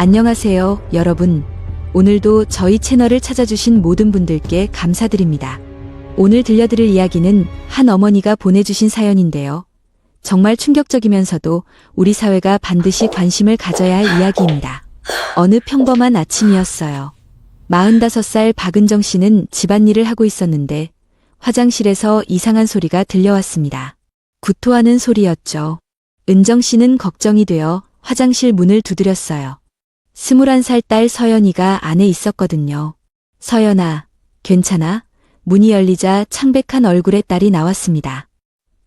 안녕하세요, 여러분. 오늘도 저희 채널을 찾아주신 모든 분들께 감사드립니다. 오늘 들려드릴 이야기는 한 어머니가 보내주신 사연인데요. 정말 충격적이면서도 우리 사회가 반드시 관심을 가져야 할 이야기입니다. 어느 평범한 아침이었어요. 45살 박은정 씨는 집안일을 하고 있었는데 화장실에서 이상한 소리가 들려왔습니다. 구토하는 소리였죠. 은정 씨는 걱정이 되어 화장실 문을 두드렸어요. 21살 딸 서연이가 안에 있었거든요. 서연아, 괜찮아? 문이 열리자 창백한 얼굴의 딸이 나왔습니다.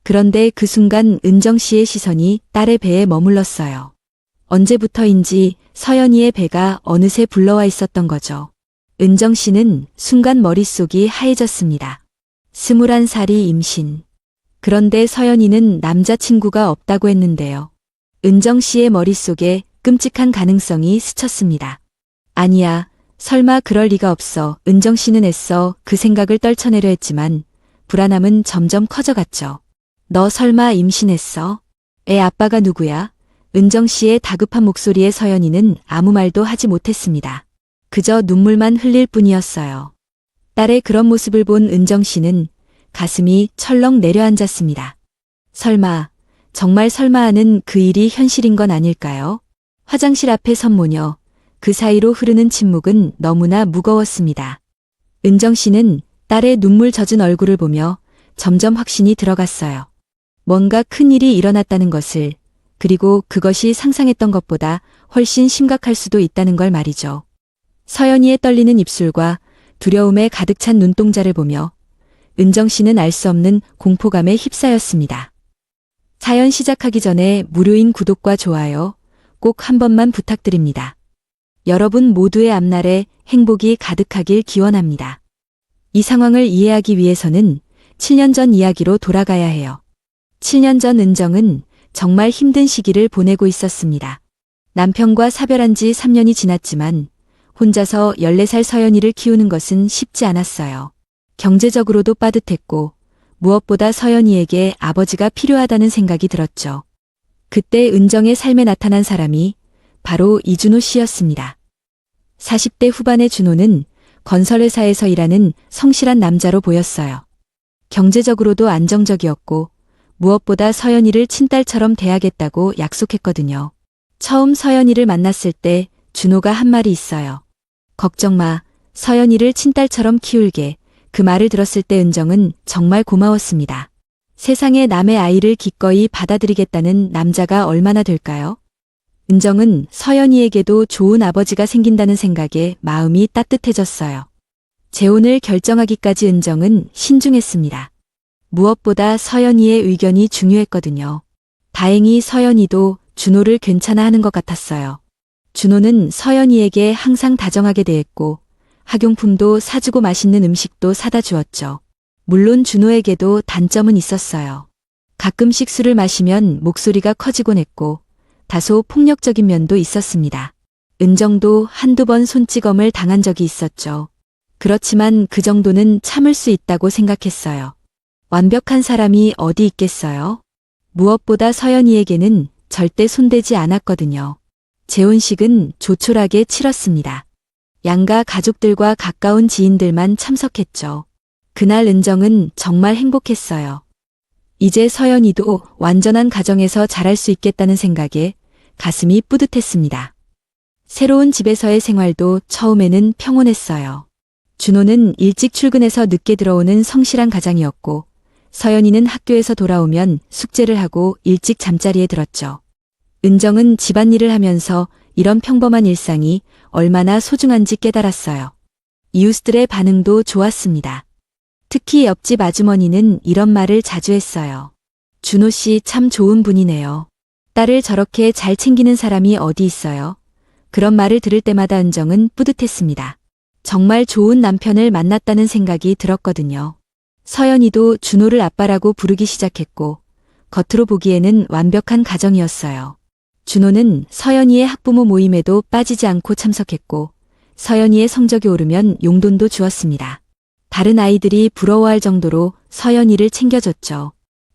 그런데 그 순간 은정 씨의 시선이 딸의 배에 머물렀어요. 언제부터인지 서연이의 배가 어느새 불러와 있었던 거죠. 은정 씨는 순간 머릿속이 하얘졌습니다. 21살이 임신. 그런데 서연이는 남자친구가 없다고 했는데요. 은정 씨의 머릿속에 끔찍한 가능성이 스쳤습니다. 아니야, 설마 그럴 리가 없어. 은정 씨는 애써 그 생각을 떨쳐내려 했지만 불안함은 점점 커져갔죠. 너 설마 임신했어? 애 아빠가 누구야? 은정 씨의 다급한 목소리에 서연이는 아무 말도 하지 못했습니다. 그저 눈물만 흘릴 뿐이었어요. 딸의 그런 모습을 본 은정 씨는 가슴이 철렁 내려앉았습니다. 설마, 정말 설마 하는 그 일이 현실인 건 아닐까요? 화장실 앞에 선 모녀, 그 사이로 흐르는 침묵은 너무나 무거웠습니다. 은정 씨는 딸의 눈물 젖은 얼굴을 보며 점점 확신이 들어갔어요. 뭔가 큰 일이 일어났다는 것을, 그리고 그것이 상상했던 것보다 훨씬 심각할 수도 있다는 걸 말이죠. 서연이의 떨리는 입술과 두려움에 가득 찬 눈동자를 보며 은정 씨는 알 수 없는 공포감에 휩싸였습니다. 사연 시작하기 전에 무료인 구독과 좋아요 꼭 한 번만 부탁드립니다. 여러분 모두의 앞날에 행복이 가득하길 기원합니다. 이 상황을 이해하기 위해서는 7년 전 이야기로 돌아가야 해요. 7년 전 은정은 정말 힘든 시기를 보내고 있었습니다. 남편과 사별한 지 3년이 지났지만 혼자서 14살 서연이를 키우는 것은 쉽지 않았어요. 경제적으로도 빠듯했고 무엇보다 서연이에게 아버지가 필요하다는 생각이 들었죠. 그때 은정의 삶에 나타난 사람이 바로 이준호 씨였습니다. 40대 후반의 준호는 건설회사에서 일하는 성실한 남자로 보였어요. 경제적으로도 안정적이었고 무엇보다 서연이를 친딸처럼 대하겠다고 약속했거든요. 처음 서연이를 만났을 때 준호가 한 말이 있어요. 걱정 마, 서연이를 친딸처럼 키울게. 그 말을 들었을 때 은정은 정말 고마웠습니다. 세상에 남의 아이를 기꺼이 받아들이겠다는 남자가 얼마나 될까요? 은정은 서연이에게도 좋은 아버지가 생긴다는 생각에 마음이 따뜻해졌어요. 재혼을 결정하기까지 은정은 신중했습니다. 무엇보다 서연이의 의견이 중요했거든요. 다행히 서연이도 준호를 괜찮아 하는 것 같았어요. 준호는 서연이에게 항상 다정하게 대했고 학용품도 사주고 맛있는 음식도 사다 주었죠. 물론 준호에게도 단점은 있었어요. 가끔씩 술을 마시면 목소리가 커지곤 했고 다소 폭력적인 면도 있었습니다. 은정도 한두 번 손찌검을 당한 적이 있었죠. 그렇지만 그 정도는 참을 수 있다고 생각했어요. 완벽한 사람이 어디 있겠어요? 무엇보다 서연이에게는 절대 손대지 않았거든요. 재혼식은 조촐하게 치렀습니다. 양가 가족들과 가까운 지인들만 참석했죠. 그날 은정은 정말 행복했어요. 이제 서연이도 완전한 가정에서 자랄 수 있겠다는 생각에 가슴이 뿌듯했습니다. 새로운 집에서의 생활도 처음에는 평온했어요. 준호는 일찍 출근해서 늦게 들어오는 성실한 가장이었고 서연이는 학교에서 돌아오면 숙제를 하고 일찍 잠자리에 들었죠. 은정은 집안일을 하면서 이런 평범한 일상이 얼마나 소중한지 깨달았어요. 이웃들의 반응도 좋았습니다. 특히 옆집 아주머니는 이런 말을 자주 했어요. 준호 씨 참 좋은 분이네요. 딸을 저렇게 잘 챙기는 사람이 어디 있어요? 그런 말을 들을 때마다 은정은 뿌듯했습니다. 정말 좋은 남편을 만났다는 생각이 들었거든요. 서연이도 준호를 아빠라고 부르기 시작했고 겉으로 보기에는 완벽한 가정이었어요. 준호는 서연이의 학부모 모임에도 빠지지 않고 참석했고 서연이의 성적이 오르면 용돈도 주었습니다. 다른 아이들이 부러워할 정도로 서연이를 챙겨줬죠.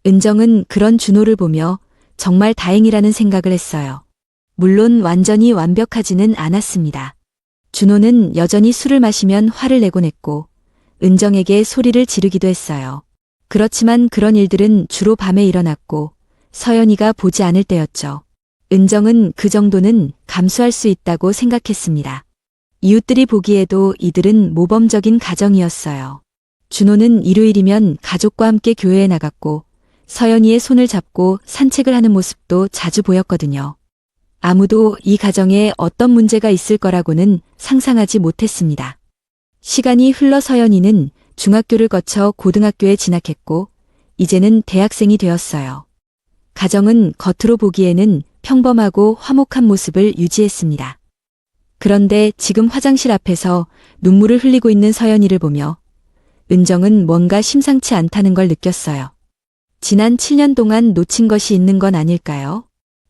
은정은 그런 준호를 보며 정말 다행이라는 생각을 했어요. 물론 완전히 완벽하지는 않았습니다. 준호는 여전히 술을 마시면 화를 내곤 했고 은정에게 소리를 지르기도 했어요. 그렇지만 그런 일들은 주로 밤에 일어났고 서연이가 보지 않을 때였죠. 은정은 그 정도는 감수할 수 있다고 생각했습니다. 이웃들이 보기에도 이들은 모범적인 가정이었어요. 준호는 일요일이면 가족과 함께 교회에 나갔고 서연이의 손을 잡고 산책을 하는 모습도 자주 보였거든요. 아무도 이 가정에 어떤 문제가 있을 거라고는 상상하지 못했습니다. 시간이 흘러 서연이는 중학교를 거쳐 고등학교에 진학했고 이제는 대학생이 되었어요. 가정은 겉으로 보기에는 평범하고 화목한 모습을 유지했습니다. 그런데 지금 화장실 앞에서 눈물을 흘리고 있는 서연이를 보며 은정은 뭔가 심상치 않다는 걸 느꼈어요. 지난 7년 동안 놓친 것이 있는 건 아닐까요?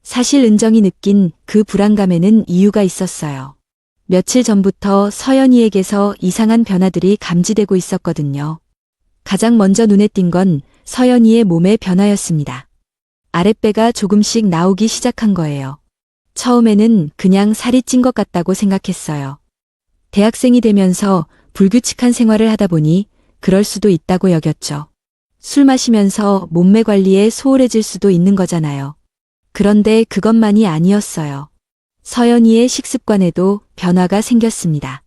사실 은정이 느낀 그 불안감에는 이유가 있었어요. 며칠 전부터 서연이에게서 이상한 변화들이 감지되고 있었거든요. 가장 먼저 눈에 띈 건 서연이의 몸의 변화였습니다. 아랫배가 조금씩 나오기 시작한 거예요. 처음에는 그냥 살이 찐 것 같다고 생각했어요. 대학생이 되면서 불규칙한 생활을 하다 보니 그럴 수도 있다고 여겼죠. 술 마시면서 몸매 관리에 소홀해질 수도 있는 거잖아요. 그런데 그것만이 아니었어요. 서연이의 식습관에도 변화가 생겼습니다.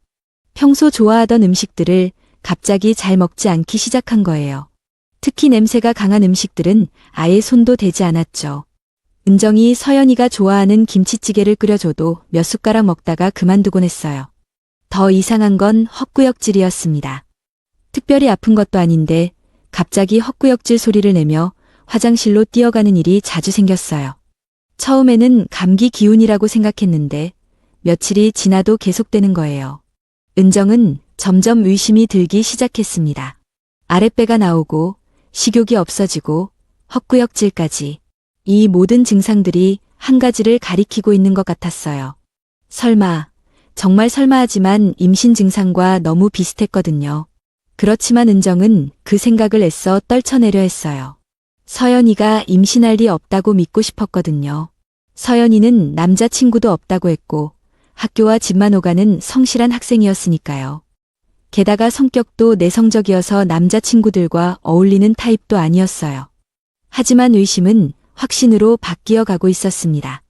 평소 좋아하던 음식들을 갑자기 잘 먹지 않기 시작한 거예요. 특히 냄새가 강한 음식들은 아예 손도 대지 않았죠. 은정이 서연이가 좋아하는 김치찌개를 끓여줘도 몇 숟가락 먹다가 그만두곤 했어요. 더 이상한 건 헛구역질이었습니다. 특별히 아픈 것도 아닌데 갑자기 헛구역질 소리를 내며 화장실로 뛰어가는 일이 자주 생겼어요. 처음에는 감기 기운이라고 생각했는데 며칠이 지나도 계속되는 거예요. 은정은 점점 의심이 들기 시작했습니다. 아랫배가 나오고 식욕이 없어지고 헛구역질까지. 이 모든 증상들이 한 가지를 가리키고 있는 것 같았어요. 설마, 정말 설마 하지만 임신 증상과 너무 비슷했거든요. 그렇지만 은정은 그 생각을 애써 떨쳐내려 했어요. 서연이가 임신할 리 없다고 믿고 싶었거든요. 서연이는 남자친구도 없다고 했고 학교와 집만 오가는 성실한 학생이었으니까요. 게다가 성격도 내성적이어서 남자친구들과 어울리는 타입도 아니었어요. 하지만 의심은 확신으로 바뀌어 가고 있었습니다.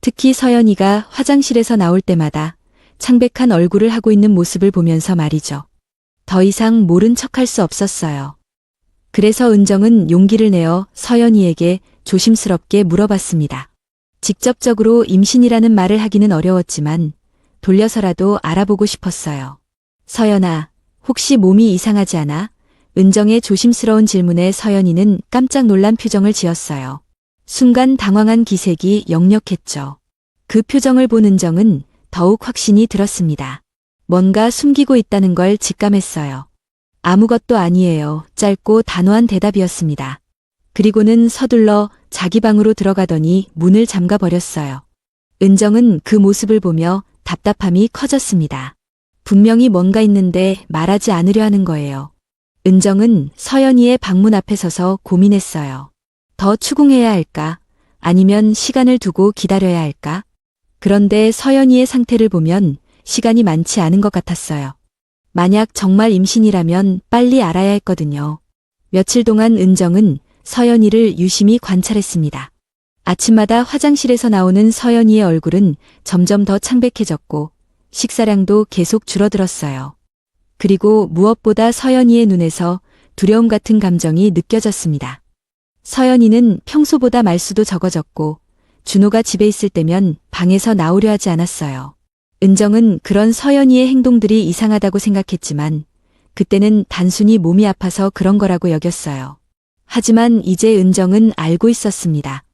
특히 서연이가 화장실에서 나올 때마다 창백한 얼굴을 하고 있는 모습을 보면서 말이죠. 더 이상 모른 척할 수 없었어요. 그래서 은정은 용기를 내어 서연이에게 조심스럽게 물어봤습니다. 직접적으로 임신이라는 말을 하기는 어려웠지만 돌려서라도 알아보고 싶었어요. 서연아, 혹시 몸이 이상하지 않아? 은정의 조심스러운 질문에 서연이는 깜짝 놀란 표정을 지었어요. 순간 당황한 기색이 역력했죠. 그 표정을 본 은정은 더욱 확신이 들었습니다. 뭔가 숨기고 있다는 걸 직감했어요. 아무것도 아니에요. 짧고 단호한 대답이었습니다. 그리고는 서둘러 자기 방으로 들어가더니 문을 잠가 버렸어요. 은정은 그 모습을 보며 답답함이 커졌습니다. 분명히 뭔가 있는데 말하지 않으려 하는 거예요. 은정은 서연이의 방문 앞에 서서 고민했어요. 더 추궁해야 할까? 아니면 시간을 두고 기다려야 할까? 그런데 서연이의 상태를 보면 시간이 많지 않은 것 같았어요. 만약 정말 임신이라면 빨리 알아야 했거든요. 며칠 동안 은정은 서연이를 유심히 관찰했습니다. 아침마다 화장실에서 나오는 서연이의 얼굴은 점점 더 창백해졌고 식사량도 계속 줄어들었어요. 그리고 무엇보다 서연이의 눈에서 두려움 같은 감정이 느껴졌습니다. 서연이는 평소보다 말수도 적어졌고 준호가 집에 있을 때면 방에서 나오려 하지 않았어요. 은정은 그런 서연이의 행동들이 이상하다고 생각했지만 그때는 단순히 몸이 아파서 그런 거라고 여겼어요. 하지만 이제 은정은 알고 있었습니다.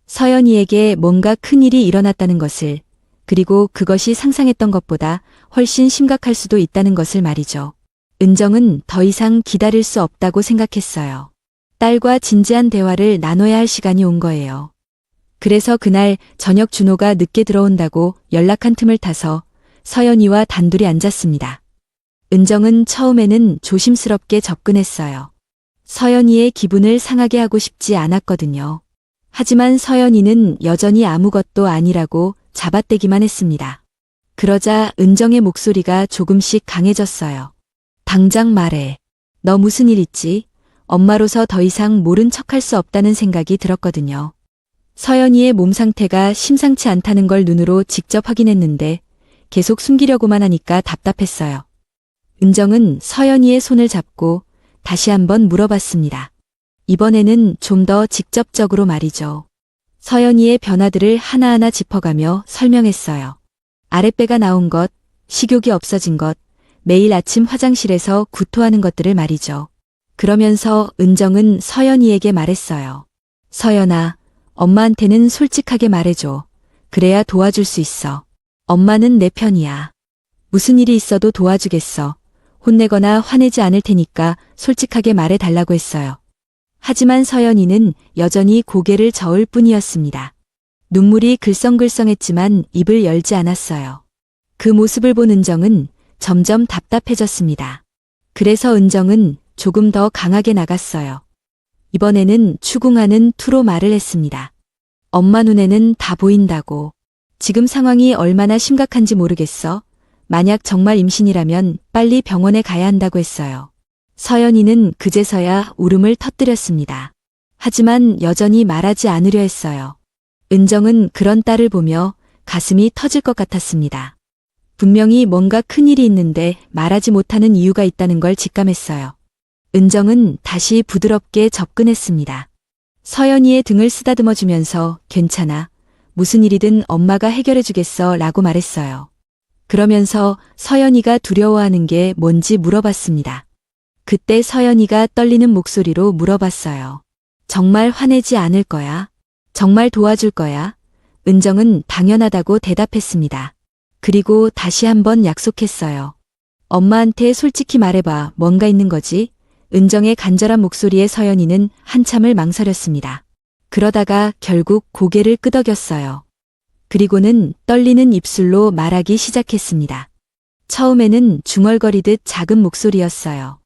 서연이에게 뭔가 큰일이 일어났다는 것을, 그리고 그것이 상상했던 것보다 훨씬 심각할 수도 있다는 것을 말이죠. 은정은 더 이상 기다릴 수 없다고 생각했어요. 딸과 진지한 대화를 나눠야 할 시간이 온 거예요. 그래서 그날 저녁 준호가 늦게 들어온다고 연락한 틈을 타서 서연이와 단둘이 앉았습니다. 은정은 처음에는 조심스럽게 접근했어요. 서연이의 기분을 상하게 하고 싶지 않았거든요. 하지만 서연이는 여전히 아무것도 아니라고 잡아떼기만 했습니다. 그러자 은정의 목소리가 조금씩 강해졌어요. 당장 말해. 너 무슨 일 있지? 엄마로서 더 이상 모른 척할 수 없다는 생각이 들었거든요. 서연이의 몸 상태가 심상치 않다는 걸 눈으로 직접 확인했는데 계속 숨기려고만 하니까 답답했어요. 은정은 서연이의 손을 잡고 다시 한번 물어봤습니다. 이번에는 좀 더 직접적으로 말이죠. 서연이의 변화들을 하나하나 짚어가며 설명했어요. 아랫배가 나온 것, 식욕이 없어진 것, 매일 아침 화장실에서 구토하는 것들을 말이죠. 그러면서 은정은 서연이에게 말했어요. 서연아, 엄마한테는 솔직하게 말해줘. 그래야 도와줄 수 있어. 엄마는 내 편이야. 무슨 일이 있어도 도와주겠어. 혼내거나 화내지 않을 테니까 솔직하게 말해달라고 했어요. 하지만 서연이는 여전히 고개를 저을 뿐이었습니다. 눈물이 글썽글썽했지만 입을 열지 않았어요. 그 모습을 본 은정은 점점 답답해졌습니다. 그래서 은정은 조금 더 강하게 나갔어요. 이번에는 추궁하는 투로 말을 했습니다. 엄마 눈에는 다 보인다고. 지금 상황이 얼마나 심각한지 모르겠어. 만약 정말 임신이라면 빨리 병원에 가야 한다고 했어요. 서연이는 그제서야 울음을 터뜨렸습니다. 하지만 여전히 말하지 않으려 했어요. 은정은 그런 딸을 보며 가슴이 터질 것 같았습니다. 분명히 뭔가 큰일이 있는데 말하지 못하는 이유가 있다는 걸 직감했어요. 은정은 다시 부드럽게 접근했습니다. 서연이의 등을 쓰다듬어주면서 괜찮아. 무슨 일이든 엄마가 해결해주겠어 라고 말했어요. 그러면서 서연이가 두려워하는 게 뭔지 물어봤습니다. 그때 서연이가 떨리는 목소리로 물어봤어요. 정말 화내지 않을 거야? 정말 도와줄 거야? 은정은 당연하다고 대답했습니다. 그리고 다시 한번 약속했어요. 엄마한테 솔직히 말해봐. 뭔가 있는 거지? 은정의 간절한 목소리에 서연이는 한참을 망설였습니다. 그러다가 결국 고개를 끄덕였어요. 그리고는 떨리는 입술로 말하기 시작했습니다. 처음에는 중얼거리듯 작은 목소리였어요.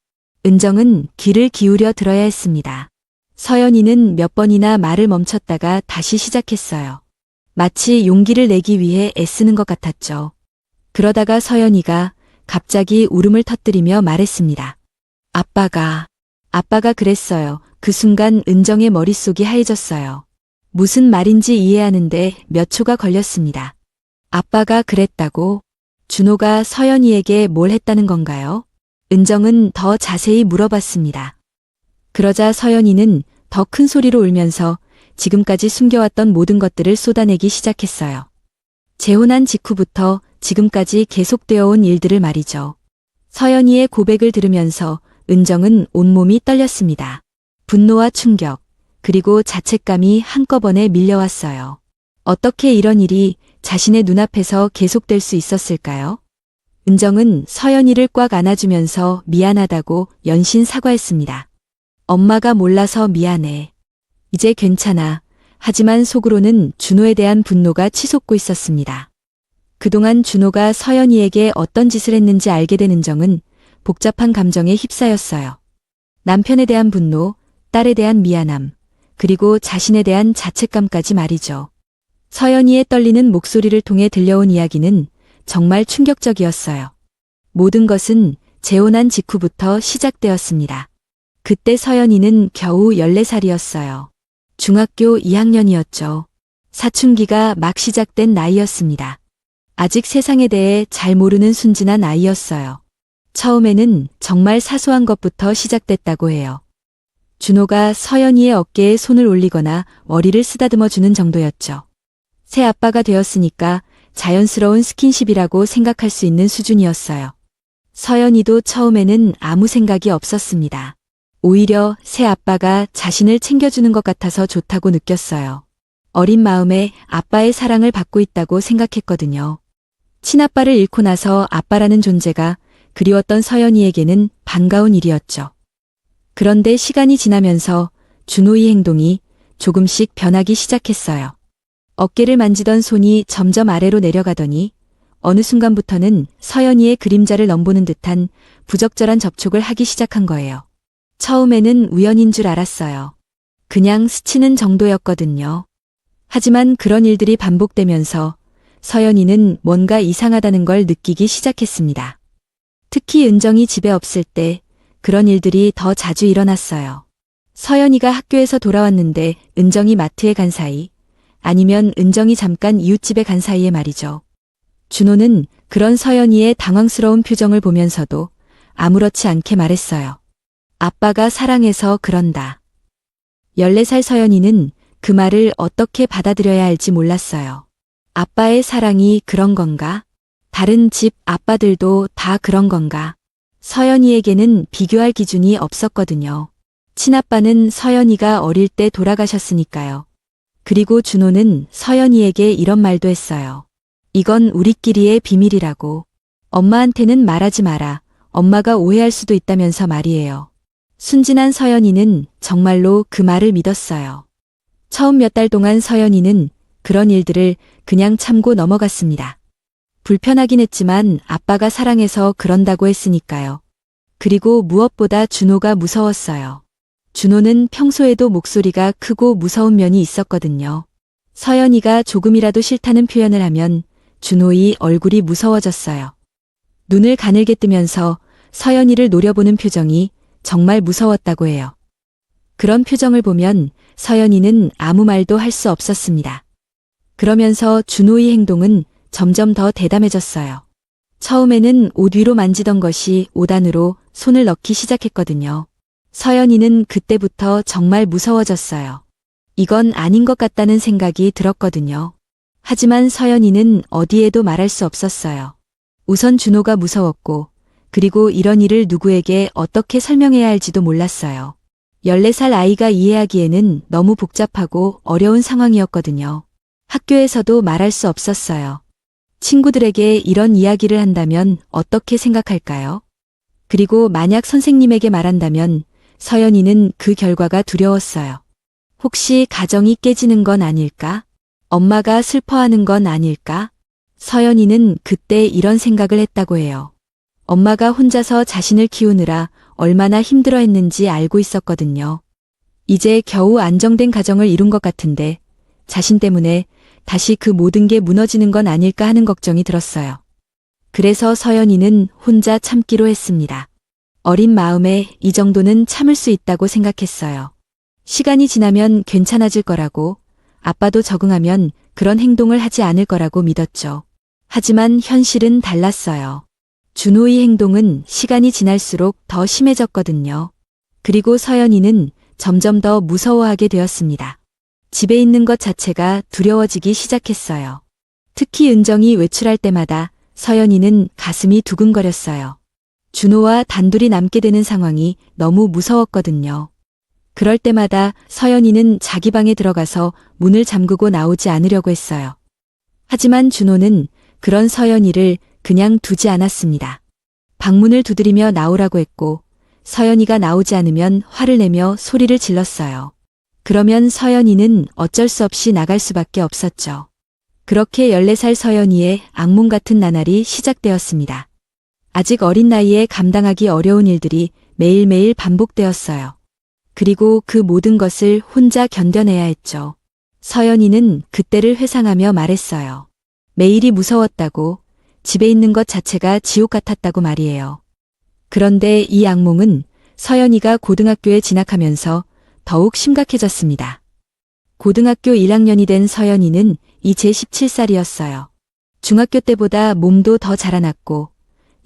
은정은 귀를 기울여 들어야 했습니다. 서연이는 몇 번이나 말을 멈췄다가 다시 시작했어요. 마치 용기를 내기 위해 애쓰는 것 같았죠. 그러다가 서연이가 갑자기 울음을 터뜨리며 말했습니다. 아빠가 그랬어요. 그 순간 은정의 머릿속이 하얘졌어요. 무슨 말인지 이해하는데 몇 초가 걸렸습니다. 아빠가 그랬다고? 준호가 서연이에게 뭘 했다는 건가요? 은정은 더 자세히 물어봤습니다. 그러자 서연이는 더 큰 소리로 울면서 지금까지 숨겨왔던 모든 것들을 쏟아내기 시작했어요. 재혼한 직후부터 지금까지 계속되어 온 일들을 말이죠. 서연이의 고백을 들으면서 은정은 온몸이 떨렸습니다. 분노와 충격, 그리고 자책감이 한꺼번에 밀려왔어요. 어떻게 이런 일이 자신의 눈앞에서 계속될 수 있었을까요? 은정은 서연이를 꽉 안아주면서 미안하다고 연신 사과했습니다. 엄마가 몰라서 미안해. 이제 괜찮아. 하지만 속으로는 준호에 대한 분노가 치솟고 있었습니다. 그동안 준호가 서연이에게 어떤 짓을 했는지 알게 된 은정은 복잡한 감정에 휩싸였어요. 남편에 대한 분노, 딸에 대한 미안함, 그리고 자신에 대한 자책감까지 말이죠. 서연이의 떨리는 목소리를 통해 들려온 이야기는 정말 충격적이었어요. 모든 것은 재혼한 직후부터 시작되었습니다. 그때 서연이는 겨우 14살이었어요. 중학교 2학년이었죠. 사춘기가 막 시작된 나이였습니다. 아직 세상에 대해 잘 모르는 순진한 아이였어요. 처음에는 정말 사소한 것부터 시작됐다고 해요. 준호가 서연이의 어깨에 손을 올리거나 머리를 쓰다듬어 주는 정도였죠. 새 아빠가 되었으니까 자연스러운 스킨십이라고 생각할 수 있는 수준이었어요. 서연이도 처음에는 아무 생각이 없었습니다. 오히려 새 아빠가 자신을 챙겨주는 것 같아서 좋다고 느꼈어요. 어린 마음에 아빠의 사랑을 받고 있다고 생각했거든요. 친아빠를 잃고 나서 아빠라는 존재가 그리웠던 서연이에게는 반가운 일이었죠. 그런데 시간이 지나면서 준호의 행동이 조금씩 변하기 시작했어요. 어깨를 만지던 손이 점점 아래로 내려가더니 어느 순간부터는 서연이의 그림자를 넘보는 듯한 부적절한 접촉을 하기 시작한 거예요. 처음에는 우연인 줄 알았어요. 그냥 스치는 정도였거든요. 하지만 그런 일들이 반복되면서 서연이는 뭔가 이상하다는 걸 느끼기 시작했습니다. 특히 은정이 집에 없을 때 그런 일들이 더 자주 일어났어요. 서연이가 학교에서 돌아왔는데 은정이 마트에 간 사이, 아니면 은정이 잠깐 이웃집에 간 사이에 말이죠. 준호는 그런 서연이의 당황스러운 표정을 보면서도 아무렇지 않게 말했어요. 아빠가 사랑해서 그런다. 14살 서연이는 그 말을 어떻게 받아들여야 할지 몰랐어요. 아빠의 사랑이 그런 건가? 다른 집 아빠들도 다 그런 건가? 서연이에게는 비교할 기준이 없었거든요. 친아빠는 서연이가 어릴 때 돌아가셨으니까요. 그리고 준호는 서연이에게 이런 말도 했어요. 이건 우리끼리의 비밀이라고. 엄마한테는 말하지 마라. 엄마가 오해할 수도 있다면서 말이에요. 순진한 서연이는 정말로 그 말을 믿었어요. 처음 몇 달 동안 서연이는 그런 일들을 그냥 참고 넘어갔습니다. 불편하긴 했지만 아빠가 사랑해서 그런다고 했으니까요. 그리고 무엇보다 준호가 무서웠어요. 준호는 평소에도 목소리가 크고 무서운 면이 있었거든요. 서연이가 조금이라도 싫다는 표현을 하면 준호의 얼굴이 무서워졌어요. 눈을 가늘게 뜨면서 서연이를 노려보는 표정이 정말 무서웠다고 해요. 그런 표정을 보면 서연이는 아무 말도 할 수 없었습니다. 그러면서 준호의 행동은 점점 더 대담해졌어요. 처음에는 옷 위로 만지던 것이 5단으로 손을 넣기 시작했거든요. 서연이는 그때부터 정말 무서워졌어요. 이건 아닌 것 같다는 생각이 들었거든요. 하지만 서연이는 어디에도 말할 수 없었어요. 우선 준호가 무서웠고, 그리고 이런 일을 누구에게 어떻게 설명해야 할지도 몰랐어요. 14살 아이가 이해하기에는 너무 복잡하고 어려운 상황이었거든요. 학교에서도 말할 수 없었어요. 친구들에게 이런 이야기를 한다면 어떻게 생각할까요? 그리고 만약 선생님에게 말한다면 서연이는 그 결과가 두려웠어요. 혹시 가정이 깨지는 건 아닐까? 엄마가 슬퍼하는 건 아닐까? 서연이는 그때 이런 생각을 했다고 해요. 엄마가 혼자서 자신을 키우느라 얼마나 힘들어했는지 알고 있었거든요. 이제 겨우 안정된 가정을 이룬 것 같은데 자신 때문에 다시 그 모든 게 무너지는 건 아닐까 하는 걱정이 들었어요. 그래서 서연이는 혼자 참기로 했습니다. 어린 마음에 이 정도는 참을 수 있다고 생각했어요. 시간이 지나면 괜찮아질 거라고, 아빠도 적응하면 그런 행동을 하지 않을 거라고 믿었죠. 하지만 현실은 달랐어요. 준호의 행동은 시간이 지날수록 더 심해졌거든요. 그리고 서연이는 점점 더 무서워하게 되었습니다. 집에 있는 것 자체가 두려워지기 시작했어요. 특히 은정이 외출할 때마다 서연이는 가슴이 두근거렸어요. 준호와 단둘이 남게 되는 상황이 너무 무서웠거든요. 그럴 때마다 서연이는 자기 방에 들어가서 문을 잠그고 나오지 않으려고 했어요. 하지만 준호는 그런 서연이를 그냥 두지 않았습니다. 방문을 두드리며 나오라고 했고, 서연이가 나오지 않으면 화를 내며 소리를 질렀어요. 그러면 서연이는 어쩔 수 없이 나갈 수밖에 없었죠. 그렇게 14살 서연이의 악몽 같은 나날이 시작되었습니다. 아직 어린 나이에 감당하기 어려운 일들이 매일매일 반복되었어요. 그리고 그 모든 것을 혼자 견뎌내야 했죠. 서연이는 그때를 회상하며 말했어요. 매일이 무서웠다고, 집에 있는 것 자체가 지옥 같았다고 말이에요. 그런데 이 악몽은 서연이가 고등학교에 진학하면서 더욱 심각해졌습니다. 고등학교 1학년이 된 서연이는 이제 17살이었어요. 중학교 때보다 몸도 더 자라났고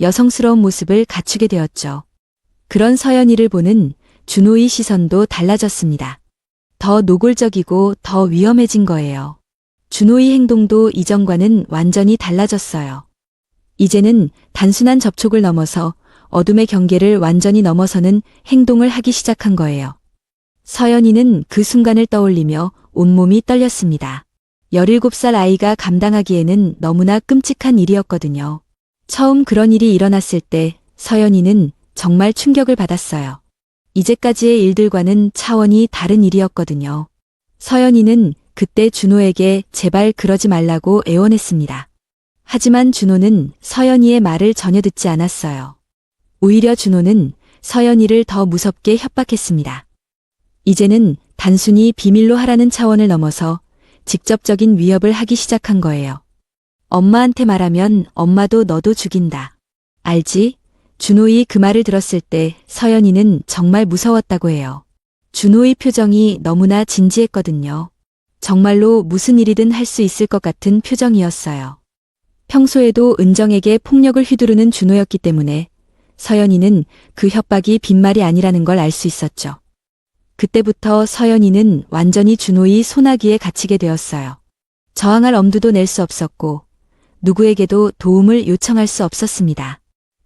여성스러운 모습을 갖추게 되었죠. 그런 서연이를 보는 준호의 시선도 달라졌습니다. 더 노골적이고 더 위험해진 거예요. 준호의 행동도 이전과는 완전히 달라졌어요. 이제는 단순한 접촉을 넘어서 어둠의 경계를 완전히 넘어서는 행동을 하기 시작한 거예요. 서연이는 그 순간을 떠올리며 온몸이 떨렸습니다. 17살 아이가 감당하기에는 너무나 끔찍한 일이었거든요. 처음 그런 일이 일어났을 때 서연이는 정말 충격을 받았어요. 이제까지의 일들과는 차원이 다른 일이었거든요. 서연이는 그때 준호에게 제발 그러지 말라고 애원했습니다. 하지만 준호는 서연이의 말을 전혀 듣지 않았어요. 오히려 준호는 서연이를 더 무섭게 협박했습니다. 이제는 단순히 비밀로 하라는 차원을 넘어서 직접적인 위협을 하기 시작한 거예요. 엄마한테 말하면 엄마도 너도 죽인다. 알지? 준호이 그 말을 들었을 때 서연이는 정말 무서웠다고 해요. 준호의 표정이 너무나 진지했거든요. 정말로 무슨 일이든 할 수 있을 것 같은 표정이었어요. 평소에도 은정에게 폭력을 휘두르는 준호였기 때문에 서연이는 그 협박이 빈말이 아니라는 걸 알 수 있었죠. 그때부터 서연이는 완전히 준호의 소나기에 갇히게 되었어요. 저항할 엄두도 낼 수 없었고 누구에게도 도움을 요청할 수 없었습니다.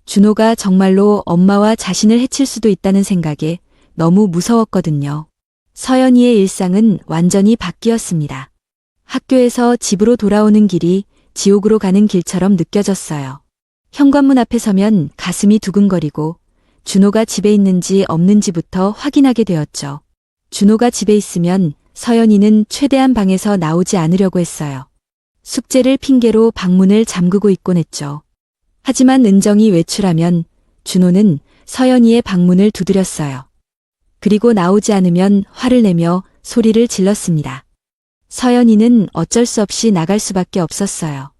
준호가 정말로 엄마와 자신을 해칠 수도 있다는 생각에 너무 무서웠거든요. 서연이의 일상은 완전히 바뀌었습니다. 학교에서 집으로 돌아오는 길이 지옥으로 가는 길처럼 느껴졌어요. 현관문 앞에 서면 가슴이 두근거리고 준호가 집에 있는지 없는지부터 확인하게 되었죠. 준호가 집에 있으면 서연이는 최대한 방에서 나오지 않으려고 했어요. 숙제를 핑계로 방문을 잠그고 있곤 했죠. 하지만 은정이 외출하면 준호는 서연이의 방문을 두드렸어요. 그리고 나오지 않으면 화를 내며 소리를 질렀습니다. 서연이는 어쩔 수 없이 나갈 수밖에 없었어요.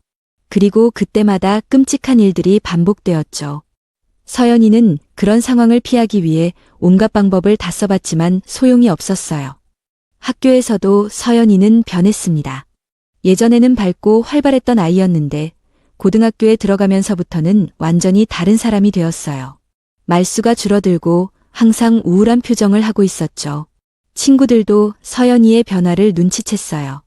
그리고 그때마다 끔찍한 일들이 반복되었죠. 서연이는 그런 상황을 피하기 위해 온갖 방법을 다 써봤지만 소용이 없었어요. 학교에서도 서연이는 변했습니다. 예전에는 밝고 활발했던 아이였는데 고등학교에 들어가면서부터는 완전히 다른 사람이 되었어요. 말수가 줄어들고 항상 우울한 표정을 하고 있었죠. 친구들도 서연이의 변화를 눈치챘어요.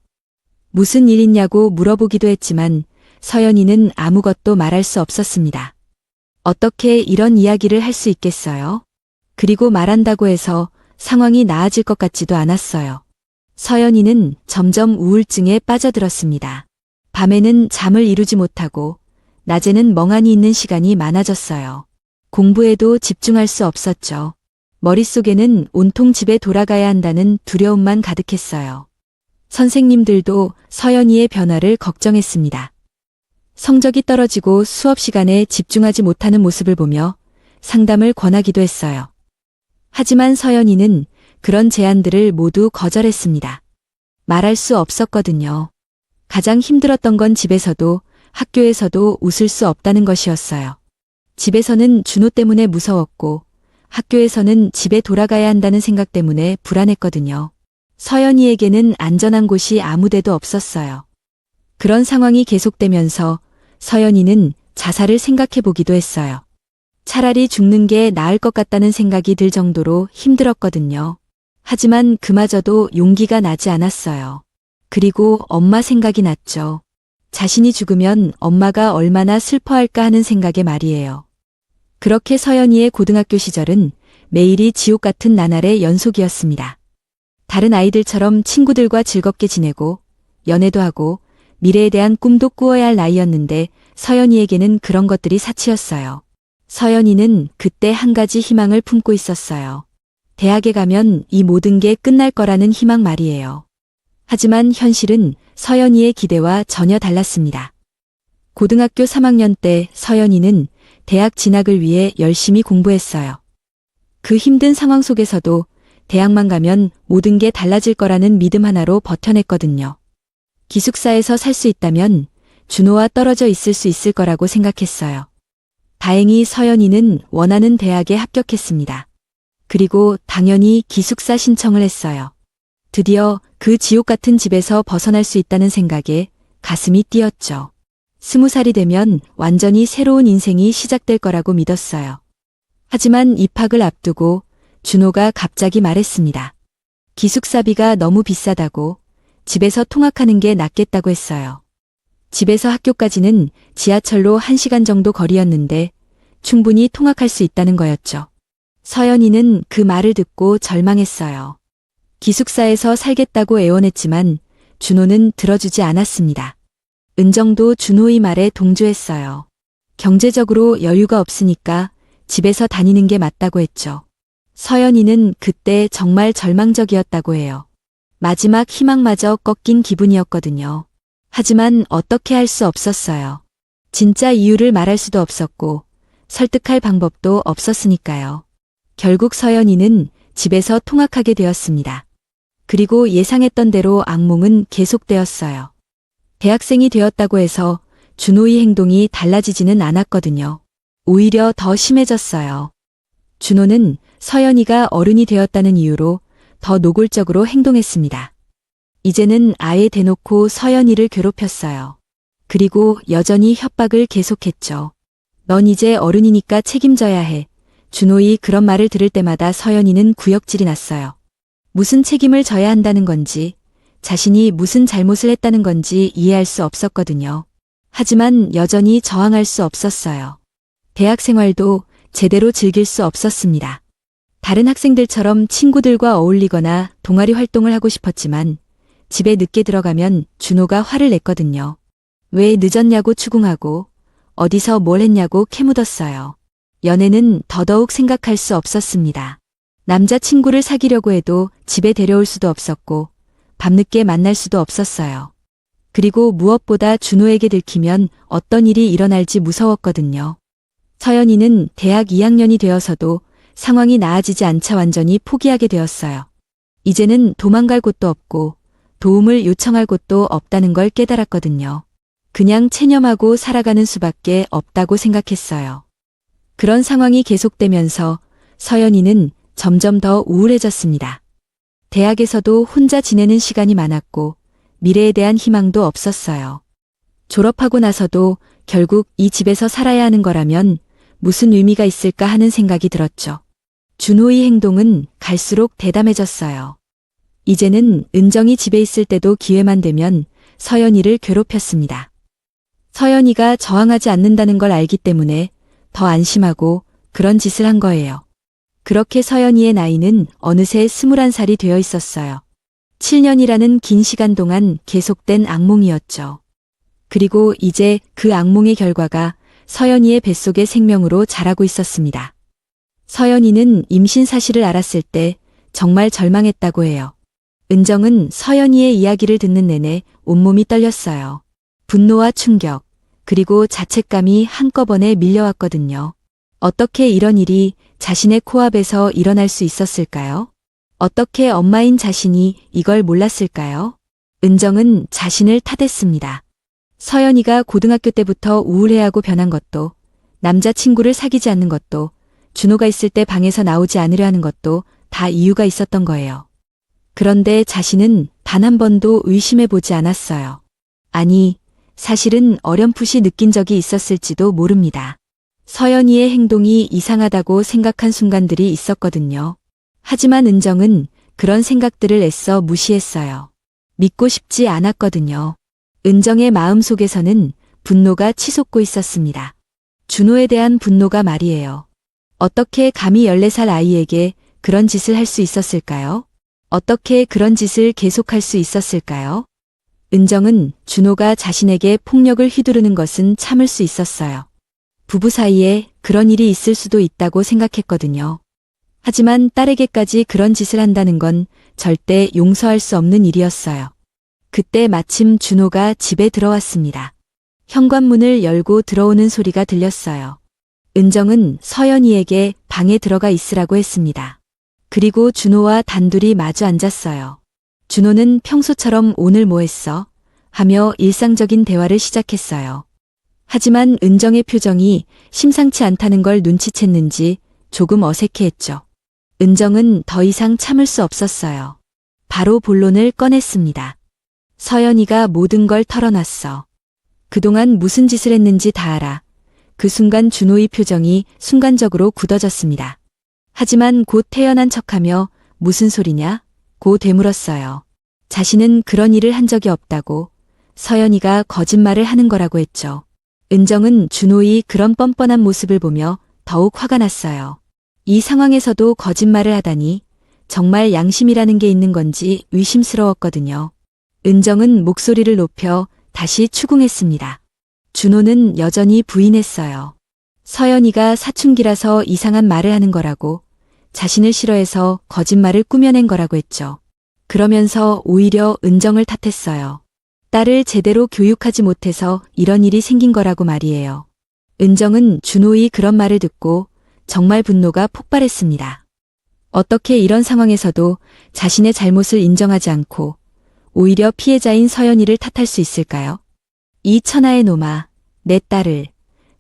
무슨 일 있냐고 물어보기도 했지만 서연이는 아무것도 말할 수 없었습니다. 어떻게 이런 이야기를 할 수 있겠어요? 그리고 말한다고 해서 상황이 나아질 것 같지도 않았어요. 서연이는 점점 우울증에 빠져들었습니다. 밤에는 잠을 이루지 못하고 낮에는 멍하니 있는 시간이 많아졌어요. 공부에도 집중할 수 없었죠. 머릿속에는 온통 집에 돌아가야 한다는 두려움만 가득했어요. 선생님들도 서연이의 변화를 걱정했습니다. 성적이 떨어지고 수업 시간에 집중하지 못하는 모습을 보며 상담을 권하기도 했어요. 하지만 서연이는 그런 제안들을 모두 거절했습니다. 말할 수 없었거든요. 가장 힘들었던 건 집에서도 학교에서도 웃을 수 없다는 것이었어요. 집에서는 준호 때문에 무서웠고 학교에서는 집에 돌아가야 한다는 생각 때문에 불안했거든요. 서연이에게는 안전한 곳이 아무데도 없었어요. 그런 상황이 계속되면서 서연이는 자살을 생각해보기도 했어요. 차라리 죽는 게 나을 것 같다는 생각이 들 정도로 힘들었거든요. 하지만 그마저도 용기가 나지 않았어요. 그리고 엄마 생각이 났죠. 자신이 죽으면 엄마가 얼마나 슬퍼할까 하는 생각에 말이에요. 그렇게 서연이의 고등학교 시절은 매일이 지옥 같은 나날의 연속이었습니다. 다른 아이들처럼 친구들과 즐겁게 지내고 연애도 하고 미래에 대한 꿈도 꾸어야 할 나이였는데 서연이에게는 그런 것들이 사치였어요. 서연이는 그때 한 가지 희망을 품고 있었어요. 대학에 가면 이 모든 게 끝날 거라는 희망 말이에요. 하지만 현실은 서연이의 기대와 전혀 달랐습니다. 고등학교 3학년 때 서연이는 대학 진학을 위해 열심히 공부했어요. 그 힘든 상황 속에서도 대학만 가면 모든 게 달라질 거라는 믿음 하나로 버텨냈거든요. 기숙사에서 살 수 있다면 준호와 떨어져 있을 수 있을 거라고 생각했어요. 다행히 서연이는 원하는 대학에 합격했습니다. 그리고 당연히 기숙사 신청을 했어요. 드디어 그 지옥 같은 집에서 벗어날 수 있다는 생각에 가슴이 뛰었죠. 20살이 되면 완전히 새로운 인생이 시작될 거라고 믿었어요. 하지만 입학을 앞두고 준호가 갑자기 말했습니다. 기숙사비가 너무 비싸다고 집에서 통학하는 게 낫겠다고 했어요. 집에서 학교까지는 지하철로 1시간 정도 거리였는데 충분히 통학할 수 있다는 거였죠. 서연이는 그 말을 듣고 절망했어요. 기숙사에서 살겠다고 애원했지만 준호는 들어주지 않았습니다. 은정도 준호의 말에 동조했어요. 경제적으로 여유가 없으니까 집에서 다니는 게 맞다고 했죠. 서연이는 그때 정말 절망적이었다고 해요. 마지막 희망마저 꺾인 기분이었거든요. 하지만 어떻게 할 수 없었어요. 진짜 이유를 말할 수도 없었고 설득할 방법도 없었으니까요. 결국 서연이는 집에서 통학하게 되었습니다. 그리고 예상했던 대로 악몽은 계속되었어요. 대학생이 되었다고 해서 준호의 행동이 달라지지는 않았거든요. 오히려 더 심해졌어요. 준호는 서연이가 어른이 되었다는 이유로 더 노골적으로 행동했습니다. 이제는 아예 대놓고 서연이를 괴롭혔어요. 그리고 여전히 협박을 계속했죠. 넌 이제 어른이니까 책임져야 해. 준호의 그런 말을 들을 때마다 서연이는 구역질이 났어요. 무슨 책임을 져야 한다는 건지, 자신이 무슨 잘못을 했다는 건지 이해할 수 없었거든요. 하지만 여전히 저항할 수 없었어요. 대학 생활도 제대로 즐길 수 없었습니다. 다른 학생들처럼 친구들과 어울리거나 동아리 활동을 하고 싶었지만 집에 늦게 들어가면 준호가 화를 냈거든요. 왜 늦었냐고 추궁하고 어디서 뭘 했냐고 캐묻었어요. 연애는 더더욱 생각할 수 없었습니다. 남자친구를 사귀려고 해도 집에 데려올 수도 없었고 밤늦게 만날 수도 없었어요. 그리고 무엇보다 준호에게 들키면 어떤 일이 일어날지 무서웠거든요. 서연이는 대학 2학년이 되어서도 상황이 나아지지 않자 완전히 포기하게 되었어요. 이제는 도망갈 곳도 없고 도움을 요청할 곳도 없다는 걸 깨달았거든요. 그냥 체념하고 살아가는 수밖에 없다고 생각했어요. 그런 상황이 계속되면서 서연이는 점점 더 우울해졌습니다. 대학에서도 혼자 지내는 시간이 많았고 미래에 대한 희망도 없었어요. 졸업하고 나서도 결국 이 집에서 살아야 하는 거라면 무슨 의미가 있을까 하는 생각이 들었죠. 준호의 행동은 갈수록 대담해졌어요. 이제는 은정이 집에 있을 때도 기회만 되면 서연이를 괴롭혔습니다. 서연이가 저항하지 않는다는 걸 알기 때문에 더 안심하고 그런 짓을 한 거예요. 그렇게 서연이의 나이는 어느새 21살이 되어 있었어요. 7년이라는 긴 시간 동안 계속된 악몽이었죠. 그리고 이제 그 악몽의 결과가 서연이의 뱃속의 생명으로 자라고 있었습니다. 서연이는 임신 사실을 알았을 때 정말 절망했다고 해요. 은정은 서연이의 이야기를 듣는 내내 온몸이 떨렸어요. 분노와 충격, 그리고 자책감이 한꺼번에 밀려왔거든요. 어떻게 이런 일이 자신의 코앞에서 일어날 수 있었을까요? 어떻게 엄마인 자신이 이걸 몰랐을까요? 은정은 자신을 탓했습니다. 서연이가 고등학교 때부터 우울해하고 변한 것도, 남자친구를 사귀지 않는 것도, 준호가 있을 때 방에서 나오지 않으려 하는 것도 다 이유가 있었던 거예요. 그런데 자신은 단 한 번도 의심해보지 않았어요. 아니, 사실은 어렴풋이 느낀 적이 있었을지도 모릅니다. 서연이의 행동이 이상하다고 생각한 순간들이 있었거든요. 하지만 은정은 그런 생각들을 애써 무시했어요. 믿고 싶지 않았거든요. 은정의 마음속에서는 분노가 치솟고 있었습니다. 준호에 대한 분노가 말이에요. 어떻게 감히 14살 아이에게 그런 짓을 할 수 있었을까요? 어떻게 그런 짓을 계속할 수 있었을까요? 은정은 준호가 자신에게 폭력을 휘두르는 것은 참을 수 있었어요. 부부 사이에 그런 일이 있을 수도 있다고 생각했거든요. 하지만 딸에게까지 그런 짓을 한다는 건 절대 용서할 수 없는 일이었어요. 그때 마침 준호가 집에 들어왔습니다. 현관문을 열고 들어오는 소리가 들렸어요. 은정은 서연이에게 방에 들어가 있으라고 했습니다. 그리고 준호와 단둘이 마주 앉았어요. 준호는 평소처럼 오늘 뭐 했어? 하며 일상적인 대화를 시작했어요. 하지만 은정의 표정이 심상치 않다는 걸 눈치챘는지 조금 어색해했죠. 은정은 더 이상 참을 수 없었어요. 바로 본론을 꺼냈습니다. 서연이가 모든 걸 털어놨어. 그동안 무슨 짓을 했는지 다 알아. 그 순간 준호의 표정이 순간적으로 굳어졌습니다. 하지만 곧 태연한 척하며 무슨 소리냐? 고 되물었어요. 자신은 그런 일을 한 적이 없다고, 서연이가 거짓말을 하는 거라고 했죠. 은정은 준호의 그런 뻔뻔한 모습을 보며 더욱 화가 났어요. 이 상황에서도 거짓말을 하다니 정말 양심이라는 게 있는 건지 의심스러웠거든요. 은정은 목소리를 높여 다시 추궁했습니다. 준호는 여전히 부인했어요. 서연이가 사춘기라서 이상한 말을 하는 거라고, 자신을 싫어해서 거짓말을 꾸며낸 거라고 했죠. 그러면서 오히려 은정을 탓했어요. 딸을 제대로 교육하지 못해서 이런 일이 생긴 거라고 말이에요. 은정은 준호의 그런 말을 듣고 정말 분노가 폭발했습니다. 어떻게 이런 상황에서도 자신의 잘못을 인정하지 않고 오히려 피해자인 서연이를 탓할 수 있을까요? 이 천하의 놈아, 내 딸을.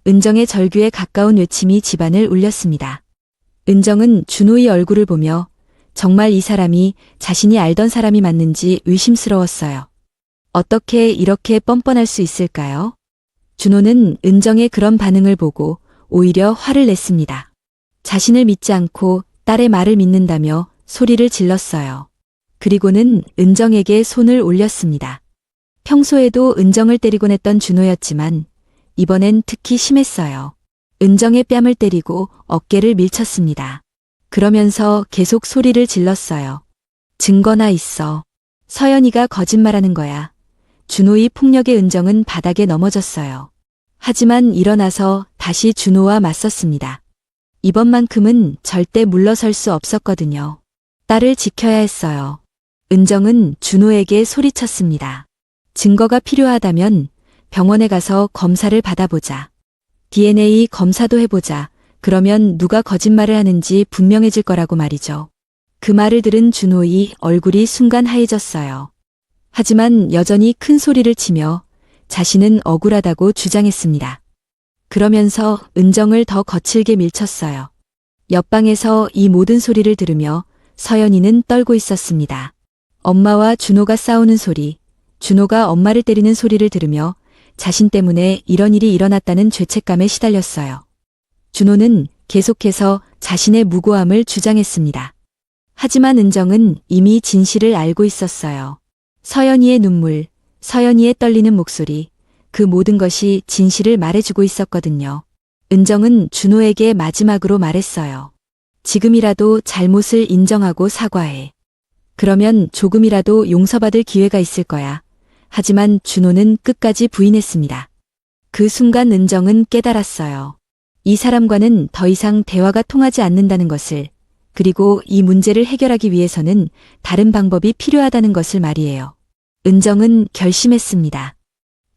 은정의 절규에 가까운 외침이 집안을 울렸습니다. 은정은 준호의 얼굴을 보며 정말 이 사람이 자신이 알던 사람이 맞는지 의심스러웠어요. 어떻게 이렇게 뻔뻔할 수 있을까요? 준호는 은정의 그런 반응을 보고 오히려 화를 냈습니다. 자신을 믿지 않고 딸의 말을 믿는다며 소리를 질렀어요. 그리고는 은정에게 손을 올렸습니다. 평소에도 은정을 때리곤 했던 준호였지만 이번엔 특히 심했어요. 은정의 뺨을 때리고 어깨를 밀쳤습니다. 그러면서 계속 소리를 질렀어요. 증거나 있어. 서연이가 거짓말하는 거야. 준호의 폭력에 은정은 바닥에 넘어졌어요. 하지만 일어나서 다시 준호와 맞섰습니다. 이번만큼은 절대 물러설 수 없었거든요. 딸을 지켜야 했어요. 은정은 준호에게 소리쳤습니다. 증거가 필요하다면 병원에 가서 검사를 받아보자. DNA 검사도 해보자. 그러면 누가 거짓말을 하는지 분명해질 거라고 말이죠. 그 말을 들은 준호의 얼굴이 순간 하얘졌어요. 하지만 여전히 큰 소리를 치며 자신은 억울하다고 주장했습니다. 그러면서 은정을 더 거칠게 밀쳤어요. 옆방에서 이 모든 소리를 들으며 서연이는 떨고 있었습니다. 엄마와 준호가 싸우는 소리, 준호가 엄마를 때리는 소리를 들으며 자신 때문에 이런 일이 일어났다는 죄책감에 시달렸어요. 준호는 계속해서 자신의 무고함을 주장했습니다. 하지만 은정은 이미 진실을 알고 있었어요. 서연이의 눈물, 서연이의 떨리는 목소리, 그 모든 것이 진실을 말해주고 있었거든요. 은정은 준호에게 마지막으로 말했어요. 지금이라도 잘못을 인정하고 사과해. 그러면 조금이라도 용서받을 기회가 있을 거야. 하지만 준호는 끝까지 부인했습니다. 그 순간 은정은 깨달았어요. 이 사람과는 더 이상 대화가 통하지 않는다는 것을, 그리고 이 문제를 해결하기 위해서는 다른 방법이 필요하다는 것을 말이에요. 은정은 결심했습니다.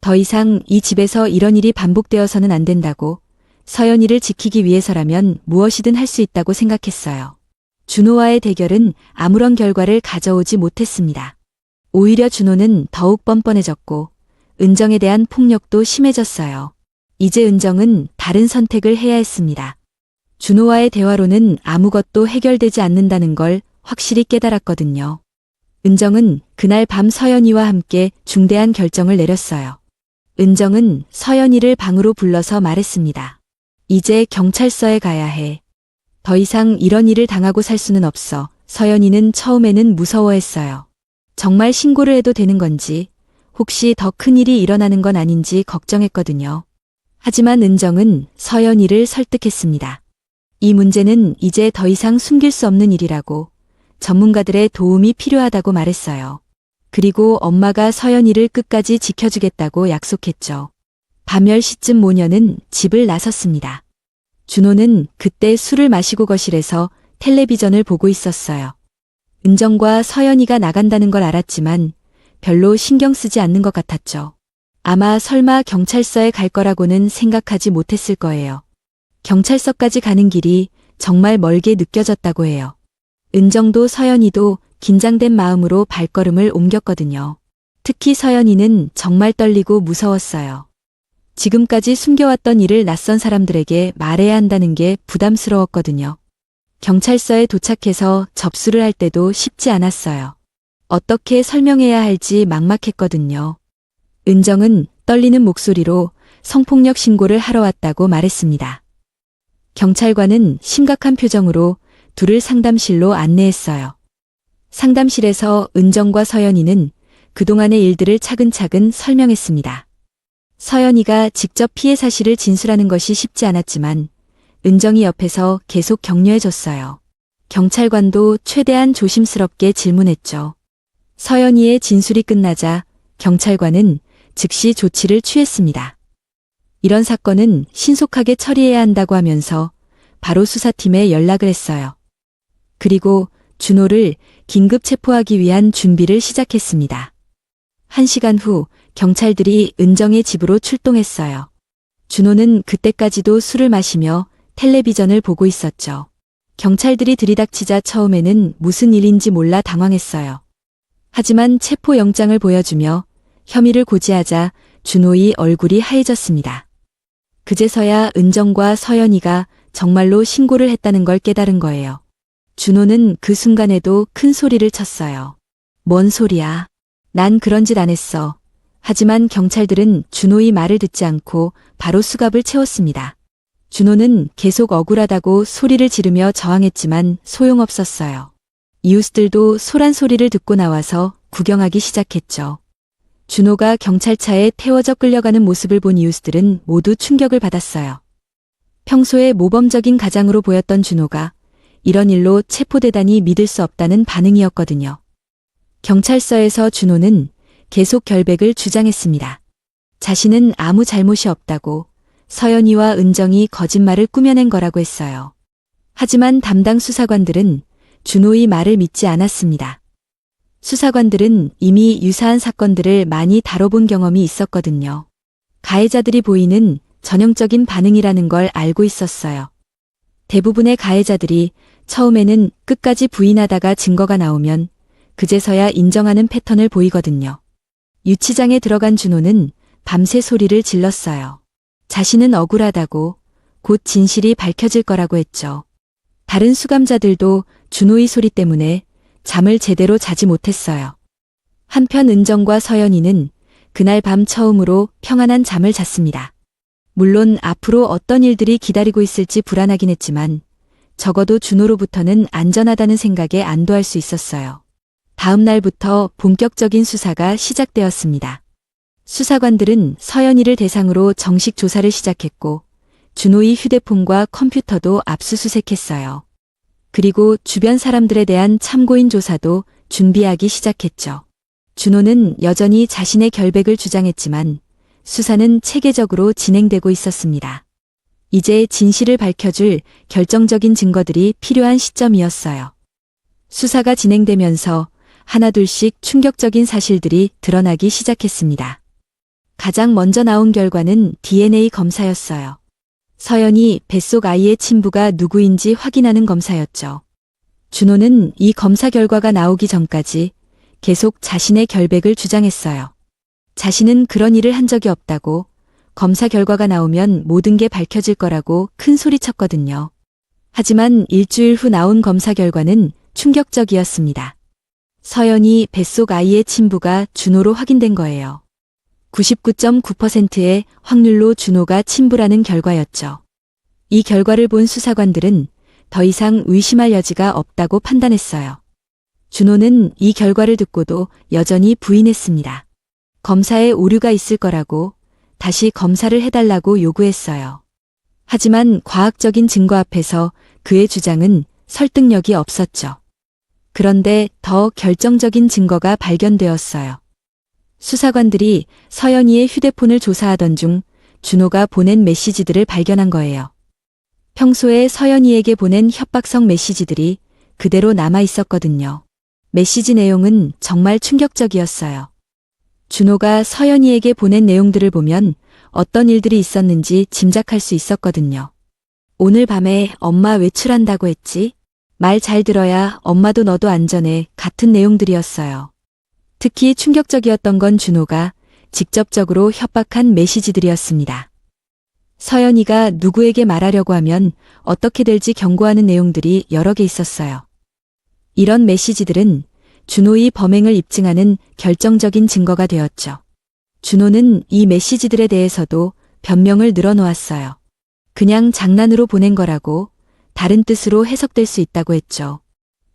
더 이상 이 집에서 이런 일이 반복되어서는 안 된다고, 서연이를 지키기 위해서라면 무엇이든 할 수 있다고 생각했어요. 준호와의 대결은 아무런 결과를 가져오지 못했습니다. 오히려 준호는 더욱 뻔뻔해졌고 은정에 대한 폭력도 심해졌어요. 이제 은정은 다른 선택을 해야 했습니다. 준호와의 대화로는 아무것도 해결되지 않는다는 걸 확실히 깨달았거든요. 은정은 그날 밤 서연이와 함께 중대한 결정을 내렸어요. 은정은 서연이를 방으로 불러서 말했습니다. 이제 경찰서에 가야 해. 더 이상 이런 일을 당하고 살 수는 없어. 서연이는 처음에는 무서워했어요. 정말 신고를 해도 되는 건지, 혹시 더 큰 일이 일어나는 건 아닌지 걱정했거든요. 하지만 은정은 서연이를 설득했습니다. 이 문제는 이제 더 이상 숨길 수 없는 일이라고, 전문가들의 도움이 필요하다고 말했어요. 그리고 엄마가 서연이를 끝까지 지켜주겠다고 약속했죠. 밤 10시쯤 모녀는 집을 나섰습니다. 준호는 그때 술을 마시고 거실에서 텔레비전을 보고 있었어요. 은정과 서연이가 나간다는 걸 알았지만 별로 신경 쓰지 않는 것 같았죠. 아마 설마 경찰서에 갈 거라고는 생각하지 못했을 거예요. 경찰서까지 가는 길이 정말 멀게 느껴졌다고 해요. 은정도 서연이도 긴장된 마음으로 발걸음을 옮겼거든요. 특히 서연이는 정말 떨리고 무서웠어요. 지금까지 숨겨왔던 일을 낯선 사람들에게 말해야 한다는 게 부담스러웠거든요. 경찰서에 도착해서 접수를 할 때도 쉽지 않았어요. 어떻게 설명해야 할지 막막했거든요. 은정은 떨리는 목소리로 성폭력 신고를 하러 왔다고 말했습니다. 경찰관은 심각한 표정으로 둘을 상담실로 안내했어요. 상담실에서 은정과 서연이는 그동안의 일들을 차근차근 설명했습니다. 서연이가 직접 피해 사실을 진술하는 것이 쉽지 않았지만 은정이 옆에서 계속 격려해줬어요. 경찰관도 최대한 조심스럽게 질문했죠. 서연이의 진술이 끝나자 경찰관은 즉시 조치를 취했습니다. 이런 사건은 신속하게 처리해야 한다고 하면서 바로 수사팀에 연락을 했어요. 그리고 준호를 긴급 체포하기 위한 준비를 시작했습니다. 1시간 후 경찰들이 은정의 집으로 출동했어요. 준호는 그때까지도 술을 마시며 텔레비전을 보고 있었죠. 경찰들이 들이닥치자 처음에는 무슨 일인지 몰라 당황했어요. 하지만 체포영장을 보여주며 혐의를 고지하자 준호의 얼굴이 하얘졌습니다. 그제서야 은정과 서연이가 정말로 신고를 했다는 걸 깨달은 거예요. 준호는 그 순간에도 큰 소리를 쳤어요. 뭔 소리야? 난 그런 짓 안 했어. 하지만 경찰들은 준호의 말을 듣지 않고 바로 수갑을 채웠습니다. 준호는 계속 억울하다고 소리를 지르며 저항했지만 소용없었어요. 이웃들도 소란 소리를 듣고 나와서 구경하기 시작했죠. 준호가 경찰차에 태워져 끌려가는 모습을 본 이웃들은 모두 충격을 받았어요. 평소에 모범적인 가장으로 보였던 준호가 이런 일로 체포되다니 믿을 수 없다는 반응이었거든요. 경찰서에서 준호는 계속 결백을 주장했습니다. 자신은 아무 잘못이 없다고, 서연이와 은정이 거짓말을 꾸며낸 거라고 했어요. 하지만 담당 수사관들은 준호의 말을 믿지 않았습니다. 수사관들은 이미 유사한 사건들을 많이 다뤄본 경험이 있었거든요. 가해자들이 보이는 전형적인 반응이라는 걸 알고 있었어요. 대부분의 가해자들이 처음에는 끝까지 부인하다가 증거가 나오면 그제서야 인정하는 패턴을 보이거든요. 유치장에 들어간 준호는 밤새 소리를 질렀어요. 자신은 억울하다고, 곧 진실이 밝혀질 거라고 했죠. 다른 수감자들도 준호의 소리 때문에 잠을 제대로 자지 못했어요. 한편 은정과 서연이는 그날 밤 처음으로 평안한 잠을 잤습니다. 물론 앞으로 어떤 일들이 기다리고 있을지 불안하긴 했지만 적어도 준호로부터는 안전하다는 생각에 안도할 수 있었어요. 다음 날부터 본격적인 수사가 시작되었습니다. 수사관들은 서연이를 대상으로 정식 조사를 시작했고 준호의 휴대폰과 컴퓨터도 압수수색했어요. 그리고 주변 사람들에 대한 참고인 조사도 준비하기 시작했죠. 준호는 여전히 자신의 결백을 주장했지만 수사는 체계적으로 진행되고 있었습니다. 이제 진실을 밝혀줄 결정적인 증거들이 필요한 시점이었어요. 수사가 진행되면서 하나둘씩 충격적인 사실들이 드러나기 시작했습니다. 가장 먼저 나온 결과는 DNA 검사였어요. 서연이 뱃속 아이의 친부가 누구인지 확인하는 검사였죠. 준호는 이 검사 결과가 나오기 전까지 계속 자신의 결백을 주장했어요. 자신은 그런 일을 한 적이 없다고, 검사 결과가 나오면 모든 게 밝혀질 거라고 큰 소리쳤거든요. 하지만 일주일 후 나온 검사 결과는 충격적이었습니다. 서연이 뱃속 아이의 친부가 준호로 확인된 거예요. 99.9%의 확률로 준호가 친부라는 결과였죠. 이 결과를 본 수사관들은 더 이상 의심할 여지가 없다고 판단했어요. 준호는 이 결과를 듣고도 여전히 부인했습니다. 검사에 오류가 있을 거라고, 다시 검사를 해달라고 요구했어요. 하지만 과학적인 증거 앞에서 그의 주장은 설득력이 없었죠. 그런데 더 결정적인 증거가 발견되었어요. 수사관들이 서연이의 휴대폰을 조사하던 중 준호가 보낸 메시지들을 발견한 거예요. 평소에 서연이에게 보낸 협박성 메시지들이 그대로 남아 있었거든요. 메시지 내용은 정말 충격적이었어요. 준호가 서연이에게 보낸 내용들을 보면 어떤 일들이 있었는지 짐작할 수 있었거든요. 오늘 밤에 엄마 외출한다고 했지? 말 잘 들어야 엄마도 너도 안전해 같은 내용들이었어요. 특히 충격적이었던 건 준호가 직접적으로 협박한 메시지들이었습니다. 서연이가 누구에게 말하려고 하면 어떻게 될지 경고하는 내용들이 여러 개 있었어요. 이런 메시지들은 준호의 범행을 입증하는 결정적인 증거가 되었죠. 준호는 이 메시지들에 대해서도 변명을 늘어놓았어요. 그냥 장난으로 보낸 거라고, 다른 뜻으로 해석될 수 있다고 했죠.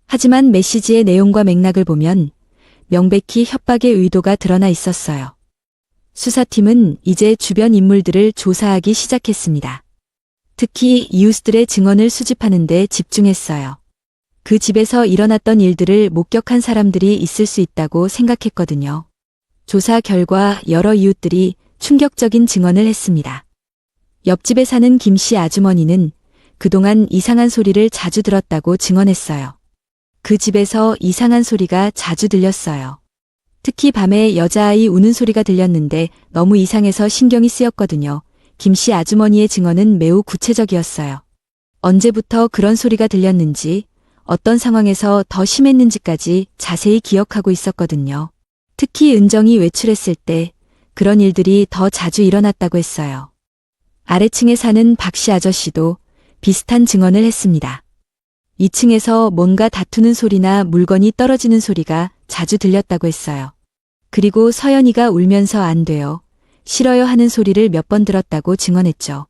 하지만 메시지의 내용과 맥락을 보면 명백히 협박의 의도가 드러나 있었어요. 수사팀은 이제 주변 인물들을 조사하기 시작했습니다. 특히 이웃들의 증언을 수집하는 데 집중했어요. 그 집에서 일어났던 일들을 목격한 사람들이 있을 수 있다고 생각했거든요. 조사 결과 여러 이웃들이 충격적인 증언을 했습니다. 옆집에 사는 김 씨 아주머니는 그동안 이상한 소리를 자주 들었다고 증언했어요. 그 집에서 이상한 소리가 자주 들렸어요. 특히 밤에 여자아이 우는 소리가 들렸는데 너무 이상해서 신경이 쓰였거든요. 김 씨 아주머니의 증언은 매우 구체적이었어요. 언제부터 그런 소리가 들렸는지, 어떤 상황에서 더 심했는지까지 자세히 기억하고 있었거든요. 특히 은정이 외출했을 때 그런 일들이 더 자주 일어났다고 했어요. 아래층에 사는 박씨 아저씨도 비슷한 증언을 했습니다. 2층에서 뭔가 다투는 소리나 물건이 떨어지는 소리가 자주 들렸다고 했어요. 그리고 서연이가 울면서 안 돼요, 싫어요 하는 소리를 몇 번 들었다고 증언했죠.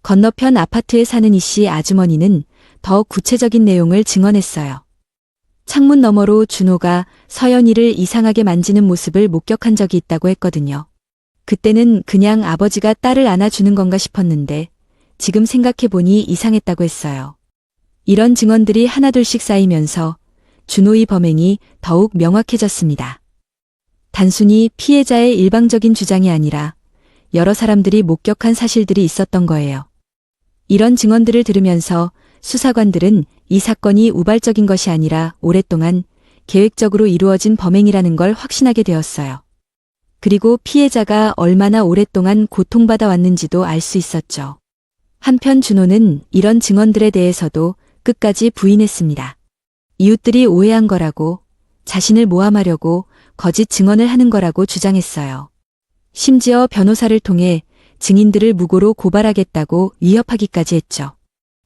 건너편 아파트에 사는 이씨 아주머니는 더 구체적인 내용을 증언했어요. 창문 너머로 준호가 서연이를 이상하게 만지는 모습을 목격한 적이 있다고 했거든요. 그때는 그냥 아버지가 딸을 안아주는 건가 싶었는데 지금 생각해보니 이상했다고 했어요. 이런 증언들이 하나둘씩 쌓이면서 준호의 범행이 더욱 명확해졌습니다. 단순히 피해자의 일방적인 주장이 아니라 여러 사람들이 목격한 사실들이 있었던 거예요. 이런 증언들을 들으면서 수사관들은 이 사건이 우발적인 것이 아니라 오랫동안 계획적으로 이루어진 범행이라는 걸 확신하게 되었어요. 그리고 피해자가 얼마나 오랫동안 고통받아 왔는지도 알 수 있었죠. 한편 준호는 이런 증언들에 대해서도 끝까지 부인했습니다. 이웃들이 오해한 거라고, 자신을 모함하려고 거짓 증언을 하는 거라고 주장했어요. 심지어 변호사를 통해 증인들을 무고로 고발하겠다고 위협하기까지 했죠.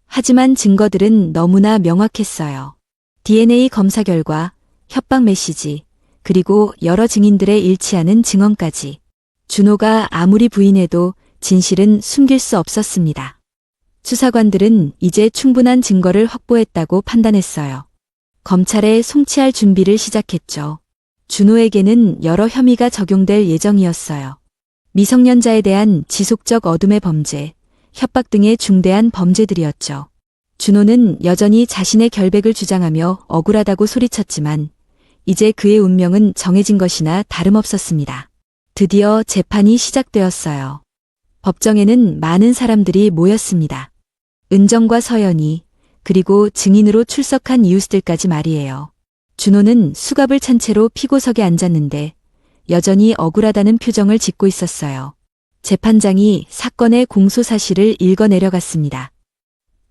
하지만 증거들은 너무나 명확했어요. DNA 검사 결과, 협박 메시지, 그리고 여러 증인들의 일치하는 증언까지. 준호가 아무리 부인해도 진실은 숨길 수 없었습니다. 수사관들은 이제 충분한 증거를 확보했다고 판단했어요. 검찰에 송치할 준비를 시작했죠. 준호에게는 여러 혐의가 적용될 예정이었어요. 미성년자에 대한 지속적 어둠의 범죄, 협박 등의 중대한 범죄들이었죠. 준호는 여전히 자신의 결백을 주장하며 억울하다고 소리쳤지만 이제 그의 운명은 정해진 것이나 다름없었습니다. 드디어 재판이 시작되었어요. 법정에는 많은 사람들이 모였습니다. 은정과 서연이, 그리고 증인으로 출석한 이웃들까지 말이에요. 준호는 수갑을 찬 채로 피고석에 앉았는데 여전히 억울하다는 표정을 짓고 있었어요. 재판장이 사건의 공소 사실을 읽어 내려갔습니다.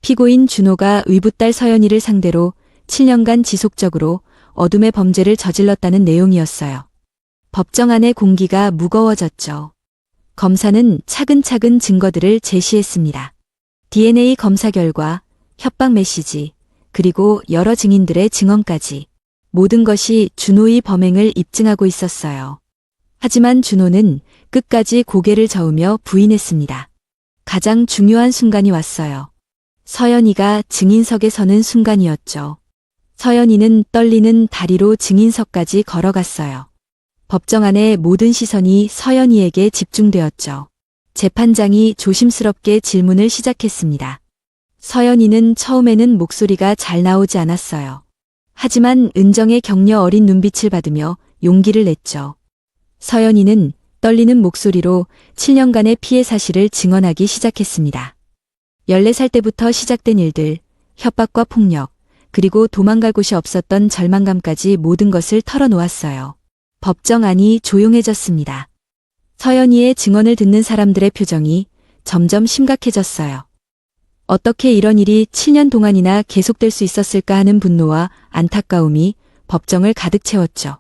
피고인 준호가 의붓딸 서연이를 상대로 7년간 지속적으로 어둠의 범죄를 저질렀다는 내용이었어요. 법정 안의 공기가 무거워졌죠. 검사는 차근차근 증거들을 제시했습니다. DNA 검사 결과, 협박 메시지, 그리고 여러 증인들의 증언까지. 모든 것이 준호의 범행을 입증하고 있었어요. 하지만 준호는 끝까지 고개를 저으며 부인했습니다. 가장 중요한 순간이 왔어요. 서연이가 증인석에 서는 순간이었죠. 서연이는 떨리는 다리로 증인석까지 걸어갔어요. 법정 안의 모든 시선이 서연이에게 집중되었죠. 재판장이 조심스럽게 질문을 시작했습니다. 서연이는 처음에는 목소리가 잘 나오지 않았어요. 하지만 은정의 격려 어린 눈빛을 받으며 용기를 냈죠. 서연이는 떨리는 목소리로 7년간의 피해 사실을 증언하기 시작했습니다. 14살 때부터 시작된 일들, 협박과 폭력, 그리고 도망갈 곳이 없었던 절망감까지 모든 것을 털어놓았어요. 법정 안이 조용해졌습니다. 서연이의 증언을 듣는 사람들의 표정이 점점 심각해졌어요. 어떻게 이런 일이 7년 동안이나 계속될 수 있었을까 하는 분노와 안타까움이 법정을 가득 채웠죠.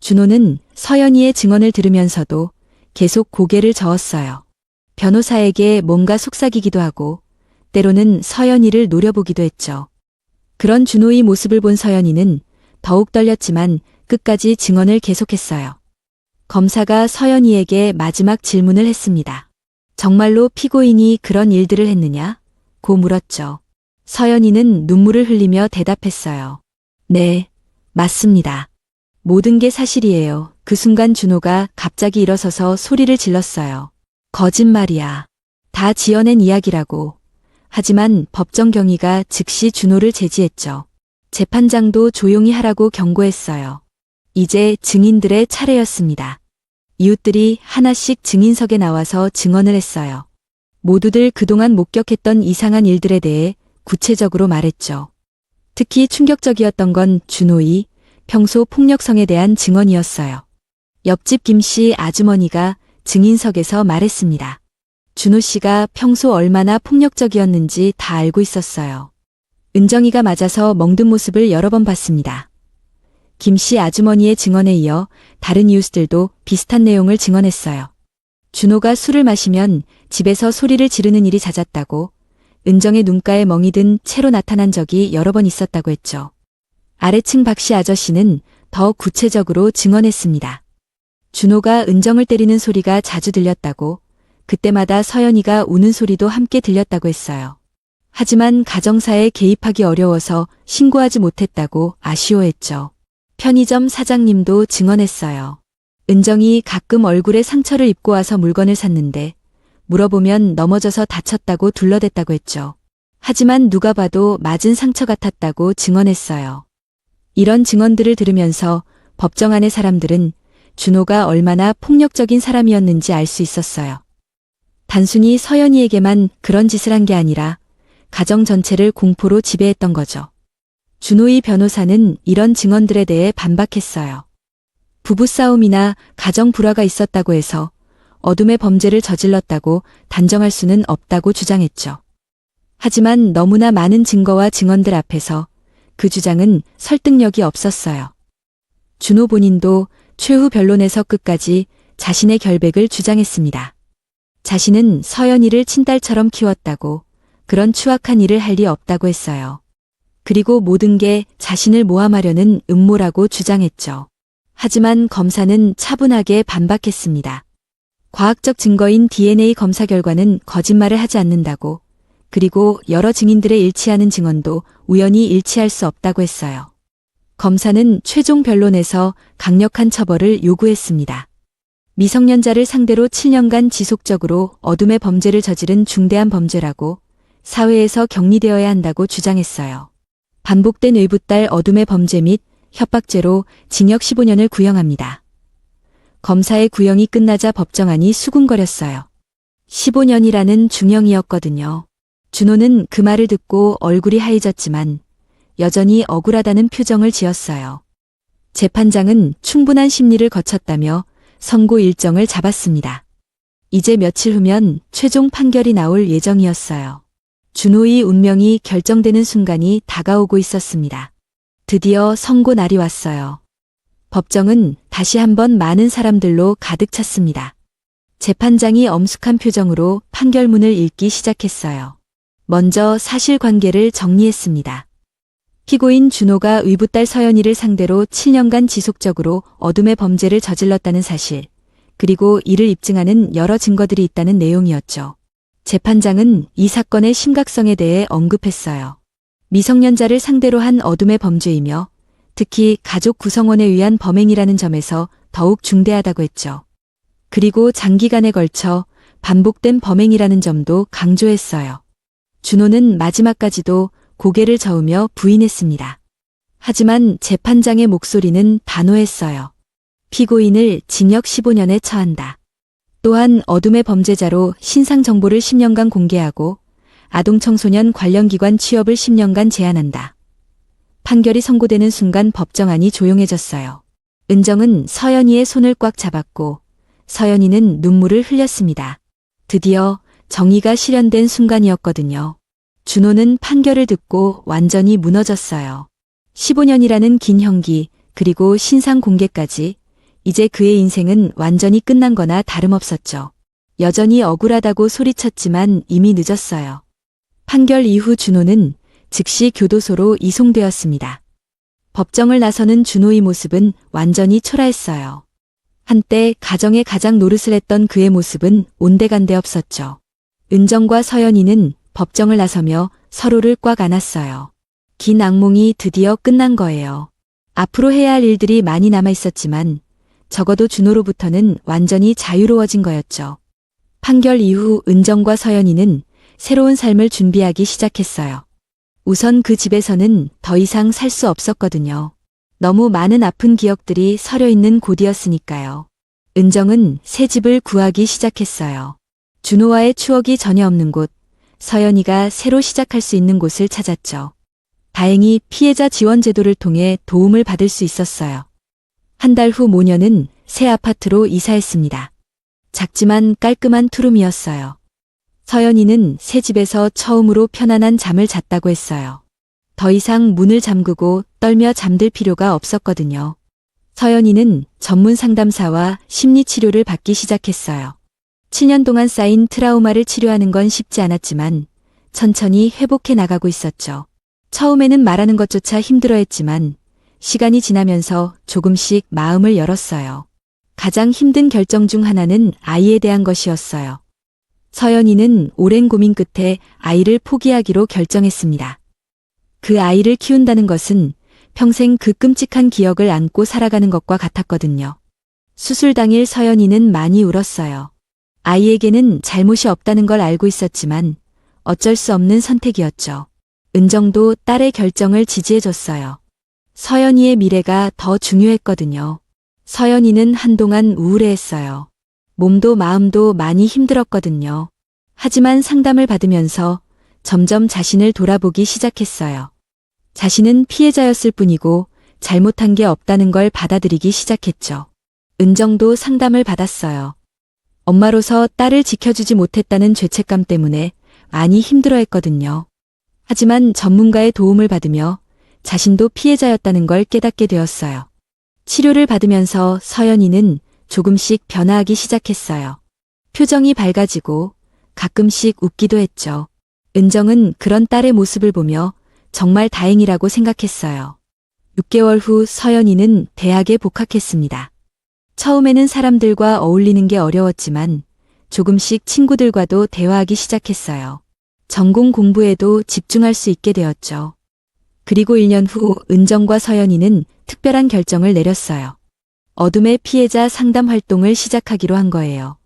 준호는 서연이의 증언을 들으면서도 계속 고개를 저었어요. 변호사에게 뭔가 속삭이기도 하고 때로는 서연이를 노려보기도 했죠. 그런 준호의 모습을 본 서연이는 더욱 떨렸지만 끝까지 증언을 계속했어요. 검사가 서연이에게 마지막 질문을 했습니다. 정말로 피고인이 그런 일들을 했느냐? 고 물었죠. 서연이는 눈물을 흘리며 대답했어요. 네, 맞습니다. 모든 게 사실이에요. 그 순간 준호가 갑자기 일어서서 소리를 질렀어요. 거짓말이야. 다 지어낸 이야기라고. 하지만 법정 경위가 즉시 준호를 제지했죠. 재판장도 조용히 하라고 경고했어요. 이제 증인들의 차례였습니다. 이웃들이 하나씩 증인석에 나와서 증언을 했어요. 모두들 그동안 목격했던 이상한 일들에 대해 구체적으로 말했죠. 특히 충격적이었던 건 준호의 평소 폭력성에 대한 증언이었어요. 옆집 김씨 아주머니가 증인석에서 말했습니다. 준호 씨가 평소 얼마나 폭력적이었는지 다 알고 있었어요. 은정이가 맞아서 멍든 모습을 여러 번 봤습니다. 김씨 아주머니의 증언에 이어 다른 이웃들도 비슷한 내용을 증언했어요. 준호가 술을 마시면 집에서 소리를 지르는 일이 잦았다고, 은정의 눈가에 멍이 든 채로 나타난 적이 여러 번 있었다고 했죠. 아래층 박씨 아저씨는 더 구체적으로 증언했습니다. 준호가 은정을 때리는 소리가 자주 들렸다고, 그때마다 서연이가 우는 소리도 함께 들렸다고 했어요. 하지만 가정사에 개입하기 어려워서 신고하지 못했다고 아쉬워했죠. 편의점 사장님도 증언했어요. 은정이 가끔 얼굴에 상처를 입고 와서 물건을 샀는데 물어보면 넘어져서 다쳤다고 둘러댔다고 했죠. 하지만 누가 봐도 맞은 상처 같았다고 증언했어요. 이런 증언들을 들으면서 법정 안의 사람들은 준호가 얼마나 폭력적인 사람이었는지 알 수 있었어요. 단순히 서연이에게만 그런 짓을 한 게 아니라 가정 전체를 공포로 지배했던 거죠. 준호의 변호사는 이런 증언들에 대해 반박했어요. 부부싸움이나 가정 불화가 있었다고 해서 어둠의 범죄를 저질렀다고 단정할 수는 없다고 주장했죠. 하지만 너무나 많은 증거와 증언들 앞에서 그 주장은 설득력이 없었어요. 준호 본인도 최후 변론에서 끝까지 자신의 결백을 주장했습니다. 자신은 서연이를 친딸처럼 키웠다고, 그런 추악한 일을 할 리 없다고 했어요. 그리고 모든 게 자신을 모함하려는 음모라고 주장했죠. 하지만 검사는 차분하게 반박했습니다. 과학적 증거인 DNA 검사 결과는 거짓말을 하지 않는다고, 그리고 여러 증인들의 일치하는 증언도 우연히 일치할 수 없다고 했어요. 검사는 최종 변론에서 강력한 처벌을 요구했습니다. 미성년자를 상대로 7년간 지속적으로 어둠의 범죄를 저지른 중대한 범죄라고, 사회에서 격리되어야 한다고 주장했어요. 반복된 의붓딸 어둠의 범죄 및 협박죄로 징역 15년을 구형합니다. 검사의 구형이 끝나자 법정안이 수군거렸어요. 15년이라는 중형이었거든요. 준호는 그 말을 듣고 얼굴이 하얘졌지만 여전히 억울하다는 표정을 지었어요. 재판장은 충분한 심리를 거쳤다며 선고 일정을 잡았습니다. 이제 며칠 후면 최종 판결이 나올 예정이었어요. 준호의 운명이 결정되는 순간이 다가오고 있었습니다. 드디어 선고 날이 왔어요. 법정은 다시 한번 많은 사람들로 가득 찼습니다. 재판장이 엄숙한 표정으로 판결문을 읽기 시작했어요. 먼저 사실관계를 정리했습니다. 피고인 준호가 의붓딸 서연이를 상대로 7년간 지속적으로 어둠의 범죄를 저질렀다는 사실, 그리고 이를 입증하는 여러 증거들이 있다는 내용이었죠. 재판장은 이 사건의 심각성에 대해 언급했어요. 미성년자를 상대로 한 어둠의 범죄이며 특히 가족 구성원에 의한 범행이라는 점에서 더욱 중대하다고 했죠. 그리고 장기간에 걸쳐 반복된 범행이라는 점도 강조했어요. 준호는 마지막까지도 고개를 저으며 부인했습니다. 하지만 재판장의 목소리는 단호했어요. 피고인을 징역 15년에 처한다. 또한 어둠의 범죄자로 신상 정보를 10년간 공개하고 아동청소년 관련 기관 취업을 10년간 제한한다. 판결이 선고되는 순간 법정안이 조용해졌어요. 은정은 서연이의 손을 꽉 잡았고 서연이는 눈물을 흘렸습니다. 드디어 정의가 실현된 순간이었거든요. 준호는 판결을 듣고 완전히 무너졌어요. 15년이라는 긴 형기, 그리고 신상 공개까지 이제 그의 인생은 완전히 끝난 거나 다름없었죠. 여전히 억울하다고 소리쳤지만 이미 늦었어요. 판결 이후 준호는 즉시 교도소로 이송되었습니다. 법정을 나서는 준호의 모습은 완전히 초라했어요. 한때 가정의 가장 노릇을 했던 그의 모습은 온데간데 없었죠. 은정과 서연이는 법정을 나서며 서로를 꽉 안았어요. 긴 악몽이 드디어 끝난 거예요. 앞으로 해야 할 일들이 많이 남아 있었지만 적어도 준호로부터는 완전히 자유로워진 거였죠. 판결 이후 은정과 서연이는 새로운 삶을 준비하기 시작했어요. 우선 그 집에서는 더 이상 살 수 없었거든요. 너무 많은 아픈 기억들이 서려 있는 곳이었으니까요. 은정은 새 집을 구하기 시작했어요. 준호와의 추억이 전혀 없는 곳, 서연이가 새로 시작할 수 있는 곳을 찾았죠. 다행히 피해자 지원 제도를 통해 도움을 받을 수 있었어요. 한 달 후 모녀는 새 아파트로 이사했습니다. 작지만 깔끔한 투룸이었어요. 서연이는 새 집에서 처음으로 편안한 잠을 잤다고 했어요. 더 이상 문을 잠그고 떨며 잠들 필요가 없었거든요. 서연이는 전문 상담사와 심리치료를 받기 시작했어요. 7년 동안 쌓인 트라우마를 치료하는 건 쉽지 않았지만 천천히 회복해 나가고 있었죠. 처음에는 말하는 것조차 힘들어했지만 시간이 지나면서 조금씩 마음을 열었어요. 가장 힘든 결정 중 하나는 아이에 대한 것이었어요. 서연이는 오랜 고민 끝에 아이를 포기하기로 결정했습니다. 그 아이를 키운다는 것은 평생 그 끔찍한 기억을 안고 살아가는 것과 같았거든요. 수술 당일 서연이는 많이 울었어요. 아이에게는 잘못이 없다는 걸 알고 있었지만 어쩔 수 없는 선택이었죠. 은정도 딸의 결정을 지지해줬어요. 서연이의 미래가 더 중요했거든요. 서연이는 한동안 우울해했어요. 몸도 마음도 많이 힘들었거든요. 하지만 상담을 받으면서 점점 자신을 돌아보기 시작했어요. 자신은 피해자였을 뿐이고 잘못한 게 없다는 걸 받아들이기 시작했죠. 은정도 상담을 받았어요. 엄마로서 딸을 지켜주지 못했다는 죄책감 때문에 많이 힘들어했거든요. 하지만 전문가의 도움을 받으며 자신도 피해자였다는 걸 깨닫게 되었어요. 치료를 받으면서 서연이는 조금씩 변화하기 시작했어요. 표정이 밝아지고 가끔씩 웃기도 했죠. 은정은 그런 딸의 모습을 보며 정말 다행이라고 생각했어요. 6개월 후 서연이는 대학에 복학했습니다. 처음에는 사람들과 어울리는 게 어려웠지만 조금씩 친구들과도 대화하기 시작했어요. 전공 공부에도 집중할 수 있게 되었죠. 그리고 1년 후 은정과 서연이는 특별한 결정을 내렸어요. 어둠의 피해자 상담 활동을 시작하기로 한 거예요.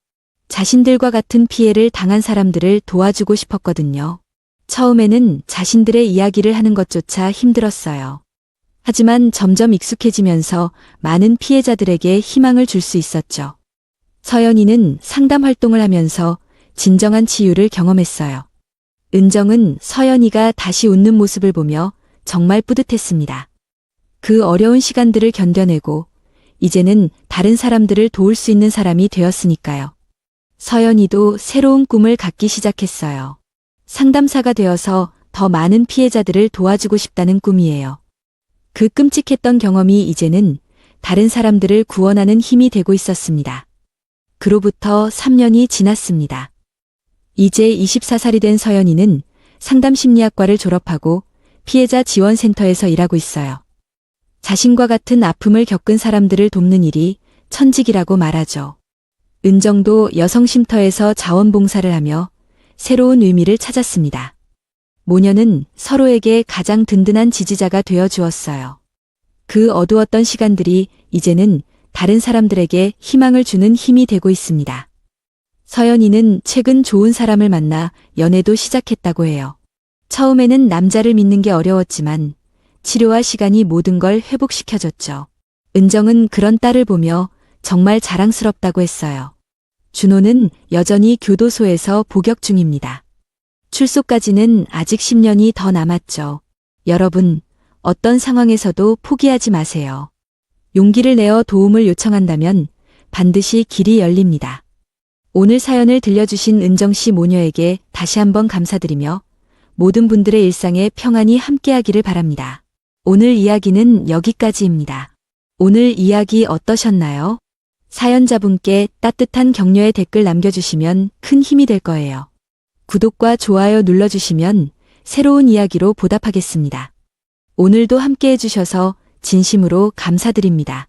자신들과 같은 피해를 당한 사람들을 도와주고 싶었거든요. 처음에는 자신들의 이야기를 하는 것조차 힘들었어요. 하지만 점점 익숙해지면서 많은 피해자들에게 희망을 줄 수 있었죠. 서연이는 상담 활동을 하면서 진정한 치유를 경험했어요. 은정은 서연이가 다시 웃는 모습을 보며 정말 뿌듯했습니다. 그 어려운 시간들을 견뎌내고 이제는 다른 사람들을 도울 수 있는 사람이 되었으니까요. 서연이도 새로운 꿈을 갖기 시작했어요. 상담사가 되어서 더 많은 피해자들을 도와주고 싶다는 꿈이에요. 그 끔찍했던 경험이 이제는 다른 사람들을 구원하는 힘이 되고 있었습니다. 그로부터 3년이 지났습니다. 이제 24살이 된 서연이는 상담심리학과를 졸업하고 피해자 지원센터에서 일하고 있어요. 자신과 같은 아픔을 겪은 사람들을 돕는 일이 천직이라고 말하죠. 은정도 여성쉼터에서 자원봉사를 하며 새로운 의미를 찾았습니다. 모녀는 서로에게 가장 든든한 지지자가 되어 주었어요. 그 어두웠던 시간들이 이제는 다른 사람들에게 희망을 주는 힘이 되고 있습니다. 서연이는 최근 좋은 사람을 만나 연애도 시작했다고 해요. 처음에는 남자를 믿는 게 어려웠지만 치료와 시간이 모든 걸 회복시켜줬죠. 은정은 그런 딸을 보며 정말 자랑스럽다고 했어요. 준호는 여전히 교도소에서 복역 중입니다. 출소까지는 아직 10년이 더 남았죠. 여러분, 어떤 상황에서도 포기하지 마세요. 용기를 내어 도움을 요청한다면 반드시 길이 열립니다. 오늘 사연을 들려주신 은정씨 모녀에게 다시 한번 감사드리며 모든 분들의 일상에 평안이 함께하기를 바랍니다. 오늘 이야기는 여기까지입니다. 오늘 이야기 어떠셨나요? 사연자분께 따뜻한 격려의 댓글 남겨주시면 큰 힘이 될 거예요. 구독과 좋아요 눌러주시면 새로운 이야기로 보답하겠습니다. 오늘도 함께 해주셔서 진심으로 감사드립니다.